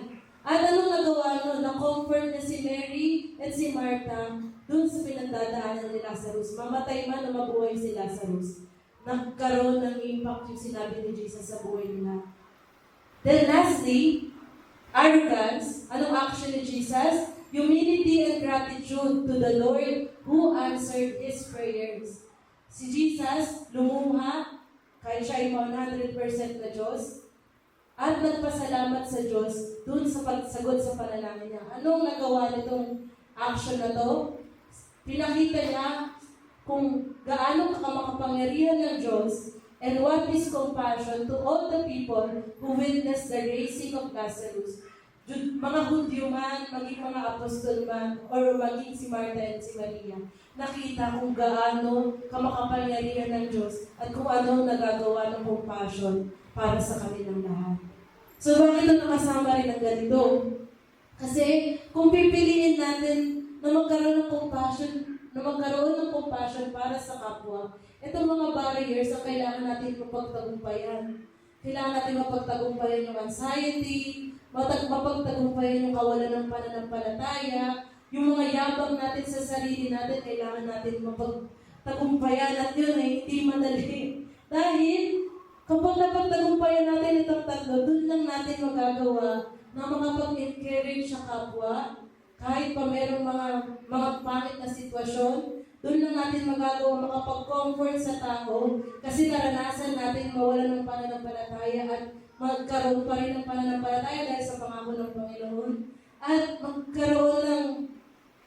At anong nagawa nun? Na-comfort na si Mary at si Martha dun sa pinagdadaanan ni Lazarus. Mamatay man o mabuhay si Lazarus. Nagkaroon ng impact yung sinabi ni Jesus sa buhay nila. Then lastly, arrogance. Anong action ni Jesus? Humility and gratitude to the Lord who answered His prayers. Si Jesus, lumuha, kahit siya ay 100% na Diyos, at nagpasalamat sa Diyos dun sa pagsagot sa panalangin niya. Anong nagawa nitong action na to? Pinakita niya kung gaano makapangyarihan ng Diyos and what is compassion to all the people who witnessed the raising of Lazarus. mga Hudyo man, maging mga apostol man, or maging si Martha and si Maria, nakita kung gaano kamakapangyarihan ng Diyos at kung ano nagagawa ng compassion para sa kanilang lahat. So bakit ito nakasama rin ng ganito? Kasi kung pipiliin natin na magkaroon ng compassion para sa kapwa, itong mga barriers ang kailangan natin mapagtagumpayan. Kailangan natin mapagtagumpayan yung anxiety, mapagtagumpayan yung kawalan ng pananampalataya, yung mga yabang natin sa sarili natin, kailangan natin mapagtagumpayan at yun ay hindi madali. Dahil kapag napagtagumpayan natin itong tatlo, doon lang natin magagawa na makapag-encourage sa kapwa, kahit pa merong mga pangit na sitwasyon, doon lang natin magagawa makapag-comfort sa tao kasi naranasan natin mawalan ng pananampalataya at magkaroon pa rin ng pananampalataya dahil sa pangako ng Panginoon.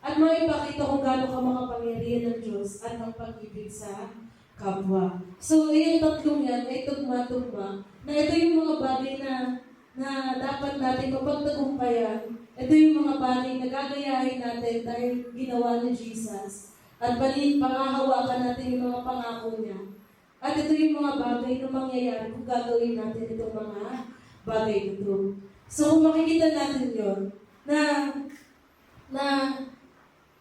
At maipakita kung gaano ka makapangyarihan ng Diyos at ang pag-ibig sa kapwa. So, yung tatlong yan ay tugma-tugma na ito yung mga bagay na dapat natin mapagtagumpayan. Ito yung mga bagay na gagayahin natin dahil ginawa ni Jesus. At pangahawakan natin yung mga pangako niya. At ito yung mga bagay na mangyayari kung gagawin natin itong mga bagay ito. So kung makikita natin yon na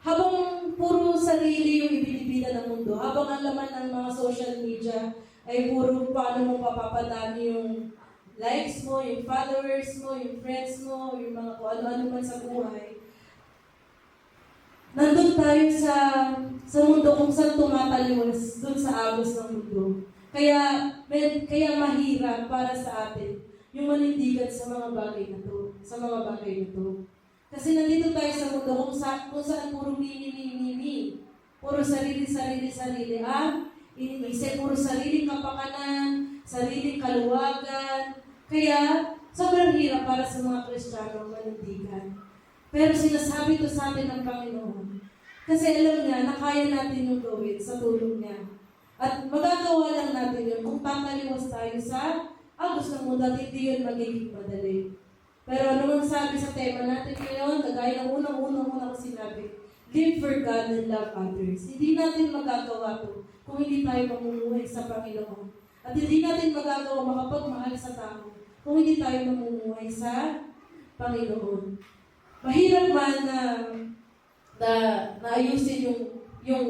habang puro sarili yung ibinibida ng mundo, habang ang laman ng mga social media ay puro paano mo papapadami yung likes mo, yung followers mo, yung friends mo, yung mga kung ano-ano man sa buhay, nandun tayo sa mundo kung saan tumataliwas dun sa agos ng mundo. Kaya mahirap para sa atin yung manindigan sa mga bagay na to. Kasi nandito tayo sa mundo kung saan puro mimi. Puro sarili. Iniisip, puro sariling kapakanan, sariling kaluwagan. Kaya sobrang hirap para sa mga Kristiyano manindigan. Pero sinasabi ito sa atin ng Panginoon. Kasi alam niya na kaya natin yung gawin sa tulong niya. At magagawa lang natin yun kung tataliwas tayo sa agos ng mundo at hindi yun magiging madali. Pero ano mang sabi sa tema natin ngayon, kagaya ng unang-unang ko sinabi, live for God and love others. Hindi natin magagawa ito kung hindi tayo mamumuhay sa Panginoon. At hindi natin magagawa makapagmahal sa tao kung hindi tayo mamumuhay sa Panginoon. Mahirap man na ayusin yung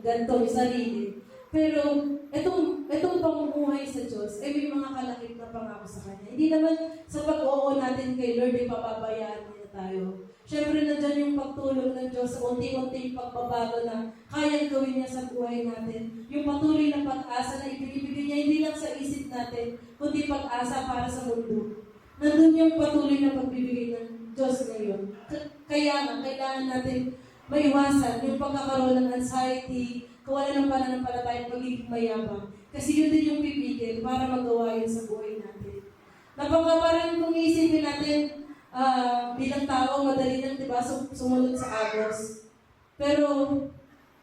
ganitong sarili. Pero itong pamumuhay sa Diyos ay may mga kalakip na pangako sa Kanya. Hindi naman sa pag-oo natin kay Lord ay papabayaan niya tayo. Siyempre nandyan yung pagtulong ng Diyos sa unti-unting pagbabago na kayang gawin niya sa buhay natin. Yung patuloy na pag-asa na ibinibigay niya hindi lang sa isip natin, kundi pag-asa para sa mundo. Nandun yung patuloy na pagbibigay ng Diyos ngayon. Kaya nga, kailangan natin maiwasan yung pagkakaroon ng anxiety, kawalan ng pananampalataya, pagiging mayabang. Kasi yun din yung pipigil para magawa yun sa buhay natin. Parang kung iisipin natin, bilang tao, madali lang, diba, sumunod sa agos. Pero,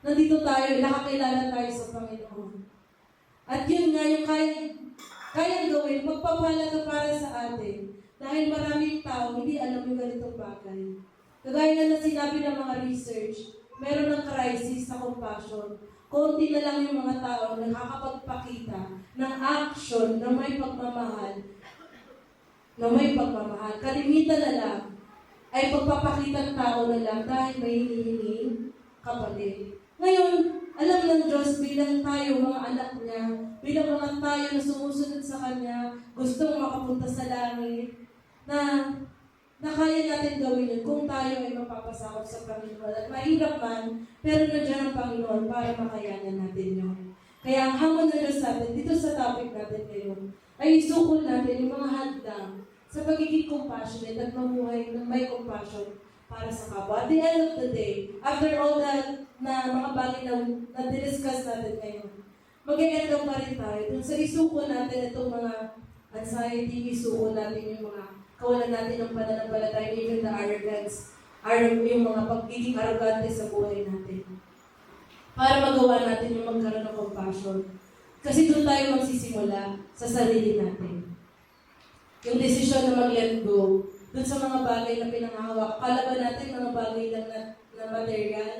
nandito tayo, nakakilala tayo sa Panginoon. At yun nga, yung kayang gawin, magpapahalaga para sa atin. Dahil maraming tao, hindi alam yung ganitong bagay. Kagaya nga na sinabi ng mga research, meron ng crisis sa compassion. Konti na lang yung mga tao na nakakapagpakita ng action na may pagmamahal. Kalimitan na lang ay pagpapakita ng tao na lang dahil may hinihinging kapalit. Ngayon, alam ng Diyos bilang tayo mga anak niya, bilang mga tayo na sumusunod sa Kanya, gustong makapunta sa langit, na kaya natin gawin yun kung tayo ay mapapasakop sa Panginoon. At mahirap man, pero nandiyan ang Panginoon para makayanan natin yun. Kaya ang hamon na Diyos sa atin, dito sa topic natin ngayon, ay isukol natin yung mga hadlang sa pagiging compassionate at mamuhay ng may compassion para sa kapwa. At the end of the day, after all that na mga bagay na discuss natin ngayon, mag-e-end up pa rin tayo dun sa isukol natin itong mga anxiety, isukol natin yung mga kawalan natin ng pananampalataya, even the arrogance, yung mga pagiging arrogante sa buhay natin. Para magawa natin yung magkaroon ng compassion. Kasi doon tayo magsisimula sa sarili natin. Yung desisyon na mag-let go dun sa mga bagay na pinanghahawak. Akala ba natin mga bagay lang na material?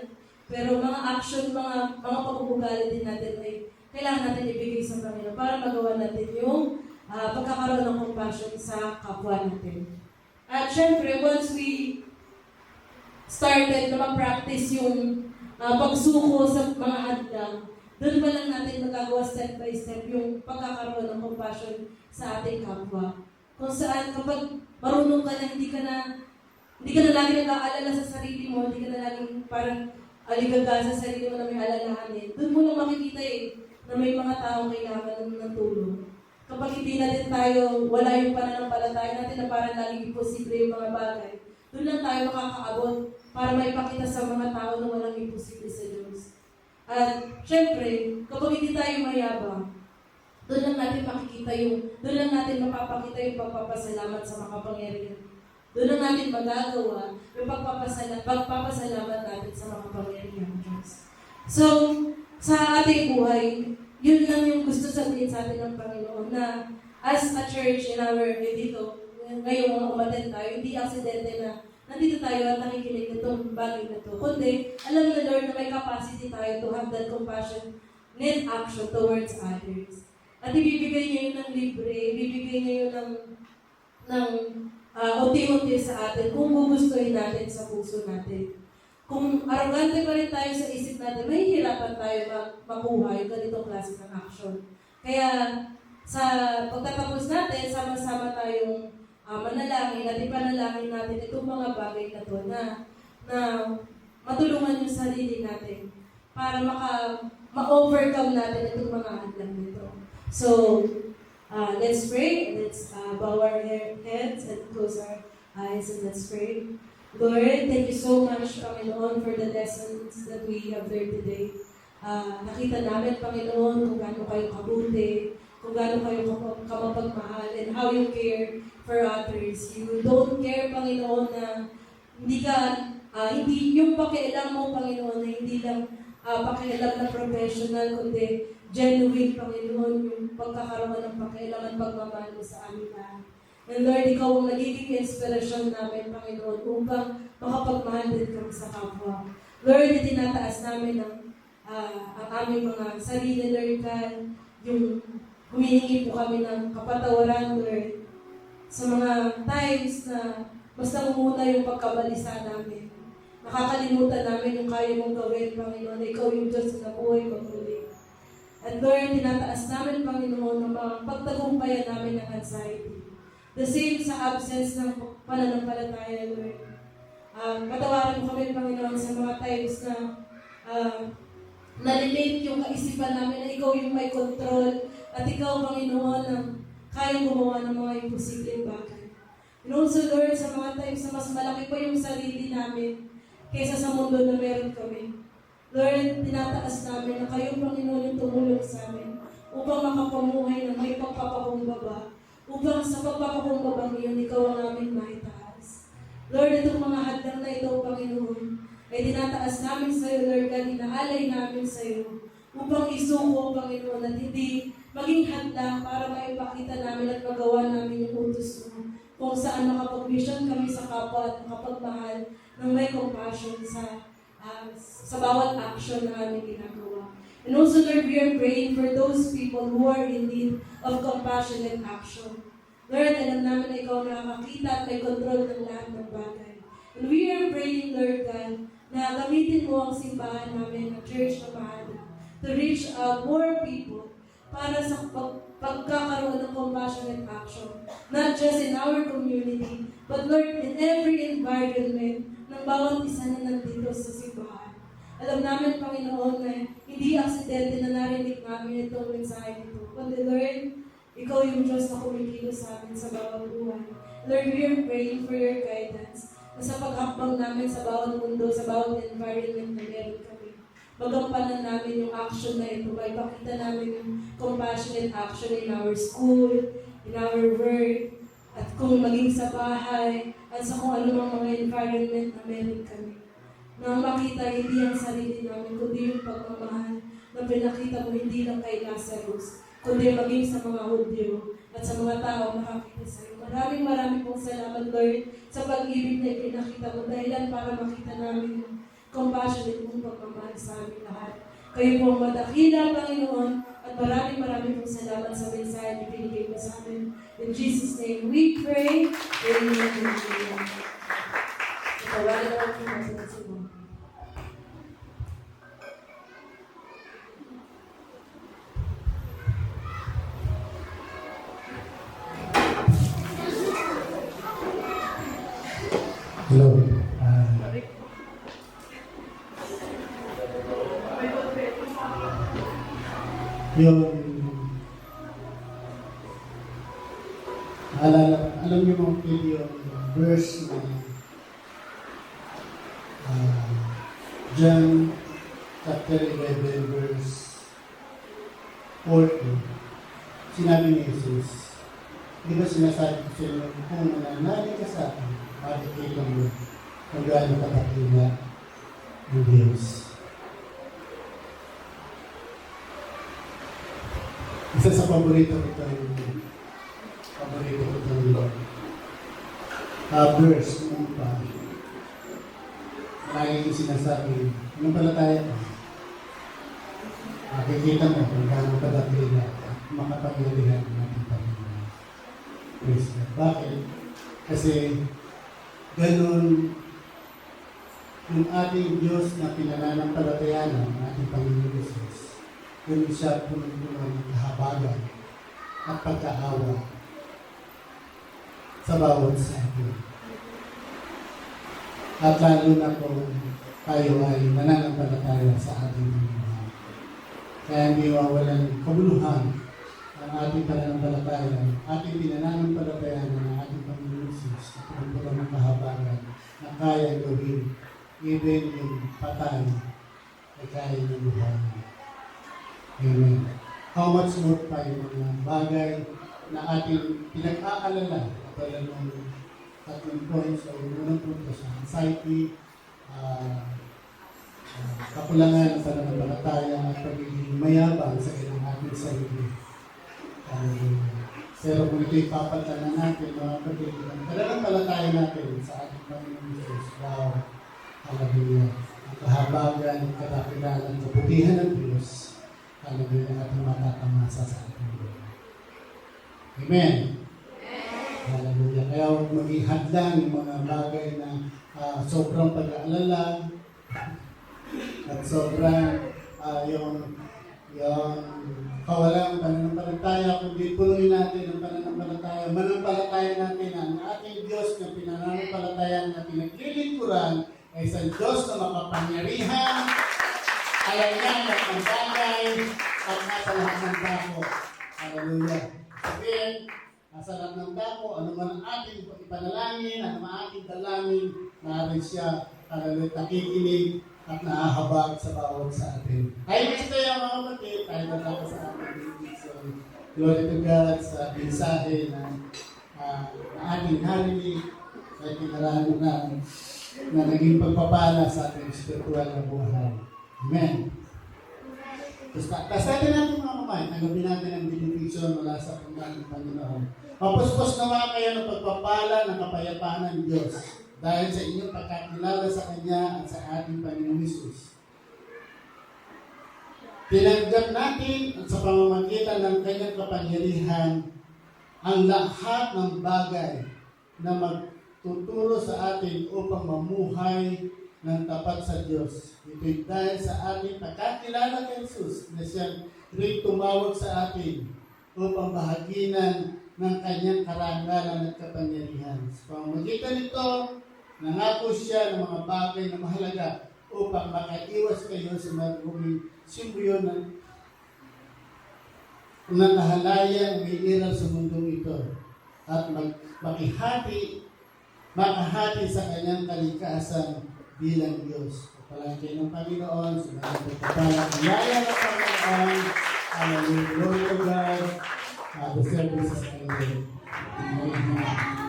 Pero mga action, mga pagkukugali din natin ay kailangan natin ibigay sa Panginoon para magawa natin yung pagkakaroon ng compassion sa kapwa natin. At syempre, once we started na mag-practice yung pagsuko sa mga hadlang, doon pa lang natin magagawa step by step yung pagkakaroon ng compassion sa ating kapwa. Kung saan kapag marunong ka na hindi ka na lagi nag-aalala sa sarili mo, hindi ka na laging parang aligaga sa sarili mo na may alalahanin, doon mo lang makikita na may mga taong kailangan ng tulong. Kapag hindi na din tayo, wala yung pananampalataya natin na parang laging imposible yung mga bagay, doon lang tayo makakaabot para maipakita sa mga tao na walang imposible sa Diyos. At syempre, kapag hindi tayo mayabang, doon lang natin mapapakita yung pagpapasalamat sa makapangyarihan. Doon lang natin magagawa yung pagpapasalamat natin sa makapangyarihan ng Diyos. So, sa ating buhay, yun lang yung gusto sabihin sa atin ng Panginoon na as a church in our dito, ngayong mga umaten tayo, hindi aksidente na nandito tayo at nakikinig nitong bagay na to. Kundi, alam na Lord na may capacity tayo to have that compassion and action towards others. At ibibigay niya yun ng libre, ibibigay niya yun ng unti-unti sa atin kung gugustuhin natin sa puso natin. Kung arrogante pa rin tayo sa isip natin, mahihirapan tayo makuha yung ganitong klase ng action. Kaya sa pagtatapos natin, sama-sama tayong manalangin at ipanalangin natin itong mga bagay na to na matulungan yung sarili natin para ma-overcome natin itong mga hadlang nito. So, let's pray. Let's bow our heads and close our eyes and let's pray. Lord, thank you so much, Panginoon, for the lessons that we have learned today. Nakita namin, Panginoon, kung gaano kayo kabuti, kung gaano kayo kamapagmahal, and how you care for others. You don't care, Panginoon, na hindi yung pakialam mo, Panginoon, na hindi lang pakialam na professional, kundi genuine, Panginoon, yung pagkakaroon ng pakialam at pagmamahal mo sa amin lahat. And Lord, Ikaw ang nagiging inspirasyon namin, Panginoon, upang makapagmahal din kami sa kapwa. Lord, itinataas namin ang aming mga sarili, Lord God, yung humihingi po kami ng kapatawaran, Lord, sa mga times na basta umuna yung pagkabalisa namin. Nakakalimutan namin yung kaya mong gawin, Panginoon, na Ikaw yung Diyos na buhay patuloy. At Lord, tinataas namin, Panginoon, ang mga pagtagumpayan namin ng anxiety. The same sa absence ng pananampalataya, Lord. Patawarin mo kami, Panginoon, sa mga times na nalilate yung kaisipan namin na Ikaw yung may control at Ikaw, Panginoon, ang kayang gumawa ng mga imposibleng bagay. And also, Lord, sa mga times na mas malaki pa yung sarili namin kaysa sa mundo na meron kami. Lord, tinataas namin na kayo, Panginoon, yung tumulong sa amin upang makapamuhay ng may pagpapakumbaba, upang sa pagpapakumbabang iyon, Ikaw ang aming maitaas. Lord, itong mga hadlang na ito, Panginoon, ay tinataas namin sa iyo, Lord God, inaalay namin sa iyo, upang isuko, Panginoon, at hindi maging hadlang para maipakita namin at magawa namin yung utos mo, kung saan makapag-vision kami sa kapwa at makapagmahal ng may compassion sa bawat action na aming ginagawa. And also, Lord, we are praying for those people who are in need of compassionate action. Lord, alam namin na Ikaw nakakakita at may control ng lahat ng bagay. And we are praying, Lord God, na gamitin mo ang simbahan namin, ang church na mahal, to reach out more people para sa pagkakaroon ng compassionate action. Not just in our community, but Lord, in every environment ng bawat isa na nandito sa simbahan. Alam namin, Panginoon, na hindi aksidente na narinig namin itong mensahe nito. Kundi Lord, Ikaw yung Diyos na kumikilos sa amin sa bawat buhay. Lord, we are praying for your guidance na sa paghakbang namin sa bawat mundo, sa bawat environment na meron kami. Magampanan namin yung action na ito. Maipakita namin yung compassionate action in our school, in our work, at kung maging sa bahay, at sa kung ano mga environment na meron kami. Na makita hindi ang sarili namin, kundi yung pagmamahal na pinakita mo hindi lang kay Lazarus, kundi maging sa mga Hudyo at sa mga tao nakakita sa iyo. Maraming pong salamat, Lord, sa pag-ibig na ipinakita mo. Dahilan para makita namin yung compassionate mong pagmamahal sa amin lahat. Kayo po ang madakila, Panginoon, at maraming pong salamat sa mensahe na binigay mo sa amin. In Jesus' name we pray. Amen. Itawalan ako po natin sa mga. Hello. Yung alam niyo mga yung verse na John chapter 11 verse 40, sinabi ni Jesus, di ba sinasabi ko sa inyo, kung mananalig ka sa akin, makikita mo kung gaano kakakila ng Diyos. Isa sa paborito ko itong verse nung pa. Lagi yung sinasabi, anong pala tayo? Makikita mo kung gaano kakakila at makapangyarihan ng ating Panginoon. Praise God. Bakit? Kasi ganun yung ating Diyos na pinananampalatayan ng ating Panginoon Jesus. Ganun siya puno-puno ng kahabagan at pagkaawa sa bawat sa atin. At lalo na kung tayo ay nananampalataya sa ating Panginoon. Kaya hindi mawalan kabuluhan ang ating pananampalataya, ating pinananampalataya ng ating Panginoon Jesus at puno ng kahabagan na kaya gawin, even yung patay ay kaya ng buhay. Amen. How much more pa yung mga bagay na ating pinag-aalala at alam ng tatlong points o yung unang punto sa anxiety, kakulangan ng pananampalataya at pagiging mayabang sa ilang ating sarili. Pero kung ito'y papatanan natin, mga kapatid, pananampalataya natin sa ating Panginoon Jesus. Wow! Hallelujah! Ang kahabagan, ang kadakilalan, ang kabutihan ng Diyos, hallelujah, ating matatamasa sa ating buhay. Amen! Hallelujah! Kaya huwag maging hadlang yung mga bagay na sobrang pag-aalala at sobrang yung kawalang pananampalataya, kundi punuin natin ang pananampalataya, manampalataya natin ang ating Diyos na pinananampalatayan na pinaglilingkuran ay isang Diyos na makapangyarihan, alam niya lahat ng bagay at nasa lahat ng dako. Hallelujah. Sabihin, nasa lahat ng dako, ano man ang ating ipanalangin, ano man ang ating dalangin, narin siya, hallelujah, nakikinig at nahahabag sa bawat sa atin. Ay, gusto yung mga kapatid, tayo na sa ating so, glory to God sa mensahe na ating narinig sa kinarano na naging pagpapala sa ating spiritual na buhay. Amen. Tapos natin natin mga kamay, tanggapin natin ang benediction mula sa ating Panginoon. Mapuspos naman kayo ng pagpapala ng kapayapaan ng Diyos dahil sa inyong pagkakilala sa Kanya at sa ating Panginoon Jesus. Tinanggap natin at sa pamamagitan ng Kanyang kapangyarihan ang lahat ng bagay na magtuturo sa atin upang mamuhay ng tapat sa Diyos. Ito'y dahil sa ating pagkakilala kay Jesus na siyang rin tumawag sa atin upang bahaginan ng Kanyang karangalan at kapangyarihan. Sa pamamagitan nito, nangako siya ng mga bagay na mahalaga upang makaiwas kayo sa maruming simbuyo ng kahalayang umiiral sa mundong ito at makahati sa Kanyang kalikasan bilang Diyos. Kapalangkin ng Panginoon, sa mga pagpapalang yaya ng Panginoon, hallelujah, glory to God, the service is ended. Amen.